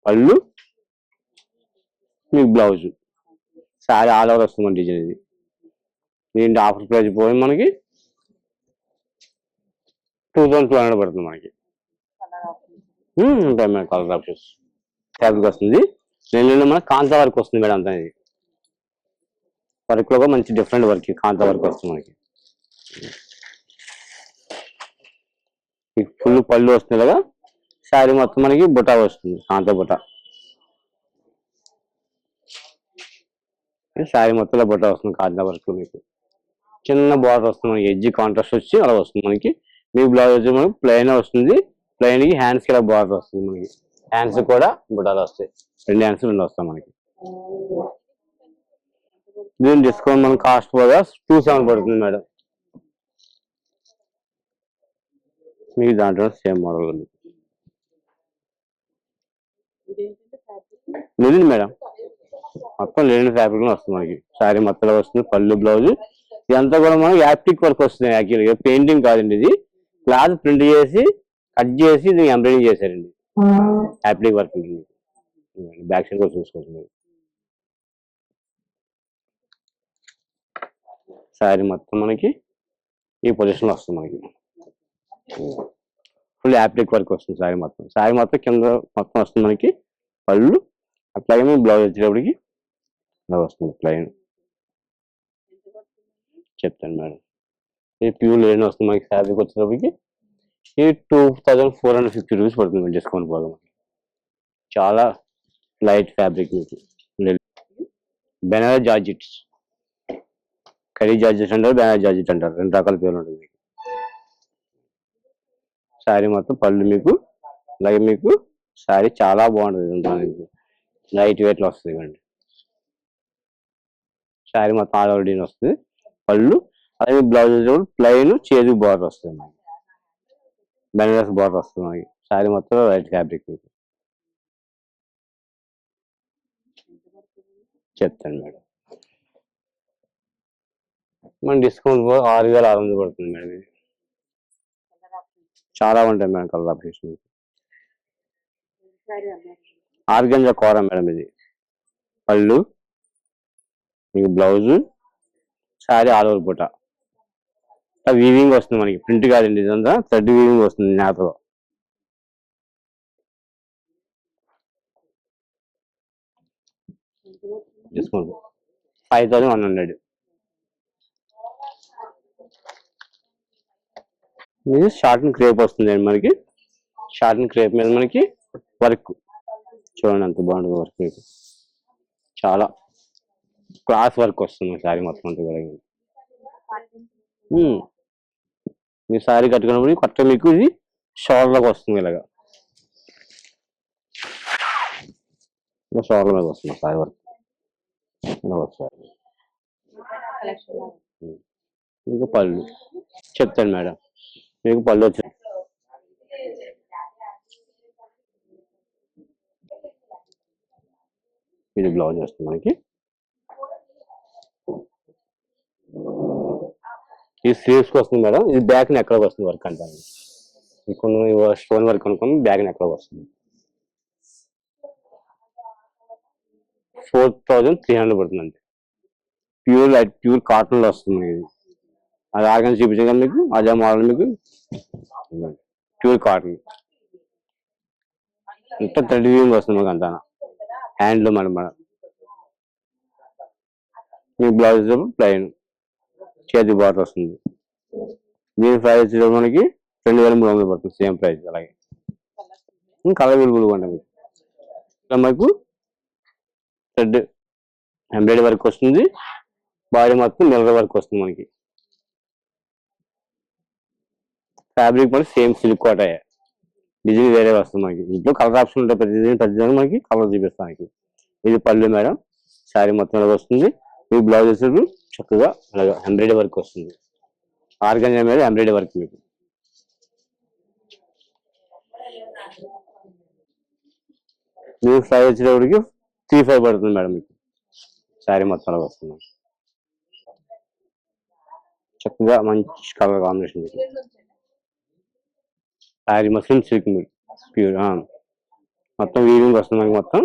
పళ్ళు మీకు బ్లౌజ్, శారీ ఆల్ ఓవర్ వస్తుంది మన డిజైన్. ఇది దీంట్లో ఆఫర్ ప్రైస్ పోయి మనకి 2200 పడుతుంది మనకి. ఉంటాయి మేడం కలర్ ఆప్షన్స్. ఫ్యాబ్రిక్ వస్తుంది, నేను మన కాంతా వర్క్ వస్తుంది మేడం. అంతా ఇది వర్క్ లో మంచి డిఫరెంట్ వర్క్, కాంతా వర్క్ వస్తుంది మనకి. ఫుల్ పళ్ళు వస్తుంది కదా, శారీ మొత్తం మనకి బుటా వస్తుంది, కాంతా బుటా. శారీ మొత్తంలో బుటా వస్తుంది కాంతా వర్క్ లో మీకు. చిన్న బార్డర్ వస్తుంది మనకి, ఎడ్జ్ కాంట్రాస్ట్ వచ్చి అలా వస్తుంది మనకి. మీకు బ్లౌజ్ వచ్చి మనకి ప్లెయిన్ వస్తుంది, ప్లెయిన్ కి హ్యాండ్స్ కి ఇలా బార్డర్ వస్తుంది మనకి. హ్యాండ్స్ కూడా బుటాలు వస్తాయి, 2 హ్యాండ్స్ 2 వస్తాయి మనకి. దీని డిస్కౌంట్ మనకి కాస్ట్ పోగా 27 పడుతుంది మేడం. మీకు దాంట్లో సేమ్ మోడల్ ఉంది. లేదు మేడం, మొత్తం లేని ఫ్యాబ్రిక్ వస్తుంది మనకి. శారీ మొత్తంలో వస్తుంది, పళ్ళు బ్లౌజ్ ఇదంతా కూడా మనకి యాప్టిక్ వర్క్ వస్తుంది. యాక్చువల్గా పెయింటింగ్ కాదండి, ఇది క్లాత్ ప్రింట్ చేసి కట్ చేసి ఇది ఎంబ్రాయిడింగ్ చేశారండి. యాప్టిక్ వర్క్ ఉంటుంది. బ్యాక్ సైడ్ కూడా చూసుకోవచ్చు మీరు. శారీ మొత్తం మనకి ఈ పొజిషన్ లో వస్తుంది మనకి. ఫుల్ యాప్టిక్ వర్క్ వస్తుంది శారీ మొత్తం. శారీ మొత్తం కింద మొత్తం వస్తుంది మనకి. పళ్ళు అట్లాగే మీకు బ్లౌజ్ వచ్చేటప్పటికి ఇలా వస్తుంది ప్లెయిన్. చెప్తాను మేడం, ఇది ప్యూర్ లేని వస్తుంది మనకి. ఫ్యాబ్రిక్ వచ్చేటప్పటికి ఇది 2450 రూపీస్ పడుతుంది డిస్కౌంట్ పోగా. చాలా లైట్ ఫ్యాబ్రిక్ మీకు. బెనారస్ జార్జెట్, కరీ జార్జెట్ అంటారు, బెనారస్ జార్జెట్ అంటారు, 2 రకాల పేర్లు ఉంటుంది. శారీ మొత్తం పళ్ళు మీకు అలాగే మీకు శారీ చాలా బాగుంటుంది, లైట్ వెయిట్ లో వస్తుంది. ఇవ్వండి శారీ మొత్తం ఆల్ ఓవర్ డిజైన్ వస్తుంది. పళ్ళు అలాగే బ్లౌజ్ ప్లెయిన్ చేతి బార్డర్ వస్తుంది మనకి, బెనారస్ బార్డర్ వస్తుంది మనకి. శారీ మొత్తం లైట్ ఫ్యాబ్రిక్ మీకు. చెప్తాను మేడం. మన డిస్కౌంట్ 6,600 పడుతుంది మేడం. ఇది చాలా ఉంటాయి మేడం కలర్ ఆప్షన్స్. ఆర్గంజా కూర మేడం. ఇది పళ్ళు, మీకు బ్లౌజ్, శారీ ఆల్ ఓవర్ బుట్ట. వీవింగ్ వస్తుంది మనకి, ప్రింట్ కాదండి, ఇదంతా థ్రెడ్ వీవింగ్ వస్తుంది నేతలో. డిస్కౌంట్ 5,100. ఇది షార్ట్ అండ్ క్రేప్ వస్తుంది మనకి. షార్ట్ అండ్ క్రేప్ మీద మనకి వర్క్ చూడండి ఎంత బాగుంటుంది. వర్క్ మీకు చాలా క్లాస్ వర్క్ వస్తుంది శారీ మొత్తం అంతా కూడా. మీ శారీ కట్టుకున్నప్పుడు కొత్త మీకు ఇది షోల్డర్కి వస్తుంది. ఇలాగా షోల్డర్ మీద వస్తుంది శారీ వర్క్. మీకు పళ్ళు చెప్తాను మేడం. మీకు పళ్ళు వచ్చి ఇది బ్లౌజ్ వస్తుంది మనకి. ఇది స్లీవ్స్కి వస్తుంది మేడం. ఇది బ్యాక్ నెక్లోకి వస్తుంది వర్క్ అంటాను. కొన్ని స్టోన్ వర్క్ అనుకోండి, బ్యాక్ నెక్లోకి వస్తుంది. 4,300 పడుతుంది అంతే. ప్యూర్ లైట్ ప్యూర్ కాటన్ లో వస్తుంది ఇది. అది ఆర్గన్ చూపించాం కదా మీకు, అదే మోడల్ మీకు ప్యూర్ కాటన్. ఇంత థ్రెడ్ వీవింగ్ వస్తుంది మీకు అంతా హ్యాండ్లో మన. మీ బ్లౌజ్ ప్లెయిన్, చేతి బాటర్ వస్తుంది. దీని ప్రైస్ మనకి 2,300 పడుతుంది. Same price. అలాగే కలర్ అవైలబుల్ ఉంటాయి మీకు. ఇలా మనకు థ్రెడ్ ఎంబ్రాయిడరీ వర్క్ వస్తుంది. బాడీ మొత్తం మిర్రర్ వర్క్ వస్తుంది మనకి. ఫ్యాబ్రిక్ మనకి సేమ్ సిల్క్ కోట. డిజైన్ వేరే వస్తుంది మనకి. ఇంట్లో కలర్ ఆప్షన్ ఉంటాయి. ప్రతి డిజైన్ మనకి కలర్ చూపిస్తాను. ఇది పళ్ళు మేడం. శారీ మొత్తం ఇలా వస్తుంది. మీ బ్లౌజెస్ చక్కగా అలాగా ఎంబ్రాయిడరీ వర్క్ వస్తుంది. ఆర్గంజా మీద ఎంబ్రాయిడరీ వర్క్ మీకు. మీకు ప్రైస్ వచ్చేటప్పటికి 3,500 పడుతుంది మేడం మీకు. శారీ మొత్తం అలా వస్తుంది. చక్కగా మంచి కలర్ కాంబినేషన్. శారీ మొత్తం సిల్క్ ప్యూర్ మొత్తం వీవింగ్ వస్తుంది మనకి. మొత్తం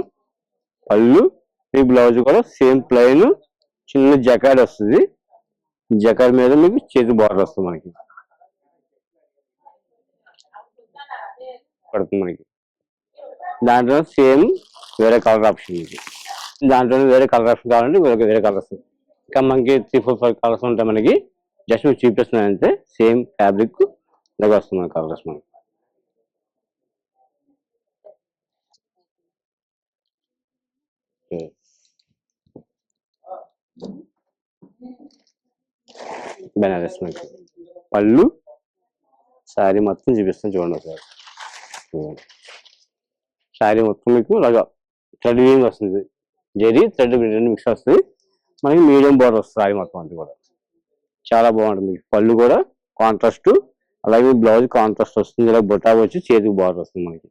పళ్ళు, మీ బ్లౌజ్ కూడా సేమ్ ప్లెయిన్, చిన్న జకాడ్ వస్తుంది. జకాడ్ మీద మీకు చేతి బార్డర్ వస్తుంది మనకి. పడుతుంది మనకి. దాంట్లో సేమ్ వేరే కలర్ ఆప్షన్ ఇది. దాంట్లో వేరే కలర్ ఆప్షన్ కావాలంటే వేరే కలర్స్. ఇంకా మనకి 3-4 కలర్స్ ఉంటాయి మనకి. జస్ట్ మీకు చూపిస్తున్నాను అంతే. సేమ్ ఫ్యాబ్రిక్ ఇలాగ వస్తుంది మన కలర్స్ మనకి. బెనారస్ మనకి పళ్ళు, శారీ మొత్తం చూపిస్తాను చూడండి సార్. శారీ మొత్తం మీకు ఇలాగా థ్రెడ్ వీవింగ్ వస్తుంది. జరీ థ్రెడ్ రెండు మిక్స్ వస్తుంది మనకి. మీడియం బోర్డర్ వస్తుంది శారీ మొత్తం అంతా కూడా. చాలా బాగుంటుంది. మీకు పళ్ళు కూడా కాంట్రాస్ట్, అలాగే బ్లౌజ్ కాంట్రాస్ట్ వస్తుంది. ఇలా బొటా వచ్చి చేతికి బార్డర్ వస్తుంది మనకి.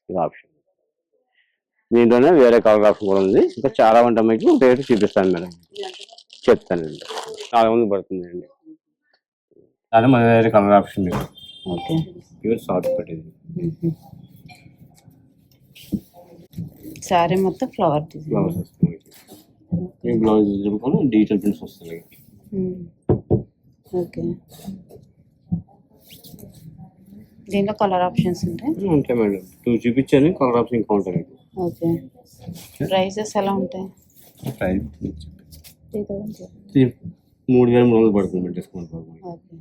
ఇది ఆప్షన్. దీంట్లోనే వేరే కలర్ ఆప్షన్ కూడా ఉంది. ఇంకా చాలా ఉంటాయి మీకు. రేటు చూపిస్తాను మేడం, చెప్తానండి. 400 పడుతుందండి. అదే మన వేరే కలర్ ఆప్షన్ మీకు. ప్యూర్ సాఫ్ట్ పెట్టింది. శారీ మొత్తం ఫ్లవర్ ఫ్లవర్స్ వస్తుంది. బ్లౌజ్ డిజిటల్ ప్రింట్స్ వస్తుంది. ఓకే. దీంట్లో కలర్ ఆప్షన్స్ ఉంటాయి మేడం. 2 చూపించాను, కలర్ ఆప్షన్ ఇంకా ఉంటాయి. ఓకే. ప్రైసెస్ ఎలా ఉంటాయి? ప్రైస్ 3,300 పడుతుంది డిస్కౌంట్. ఓకే.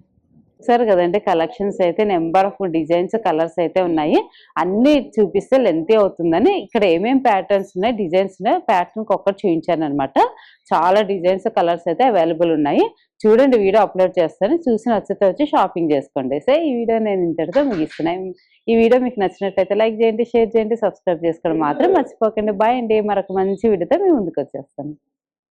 సరే కదండి, కలెక్షన్స్ అయితే నెంబర్ ఆఫ్ డిజైన్స్, కలర్స్ అయితే ఉన్నాయి. అన్ని చూపిస్తే లెంతీ అవుతుందని ఇక్కడ ఏమేమి ప్యాటర్న్స్ ఉన్నాయి, డిజైన్స్ ఉన్నాయి, ప్యాటర్న్కి ఒక్కటి చూపించాను అనమాట. చాలా డిజైన్స్, కలర్స్ అయితే అవైలబుల్ ఉన్నాయి. చూడండి, వీడియో అప్లోడ్ చేస్తాను. చూసి నచ్చితే వచ్చి షాపింగ్ చేసుకోండి. సో ఈ వీడియో నేను ఇంతటితో ముగిస్తున్నాను. ఈ వీడియో మీకు నచ్చినట్లయితే లైక్ చేయండి, షేర్ చేయండి, సబ్స్క్రైబ్ చేసుకోవడం మాత్రం మర్చిపోకండి. బాయ్ అండి. మరొక మంచి వీడియోతో మీ ముందుకు వచ్చేస్తాను.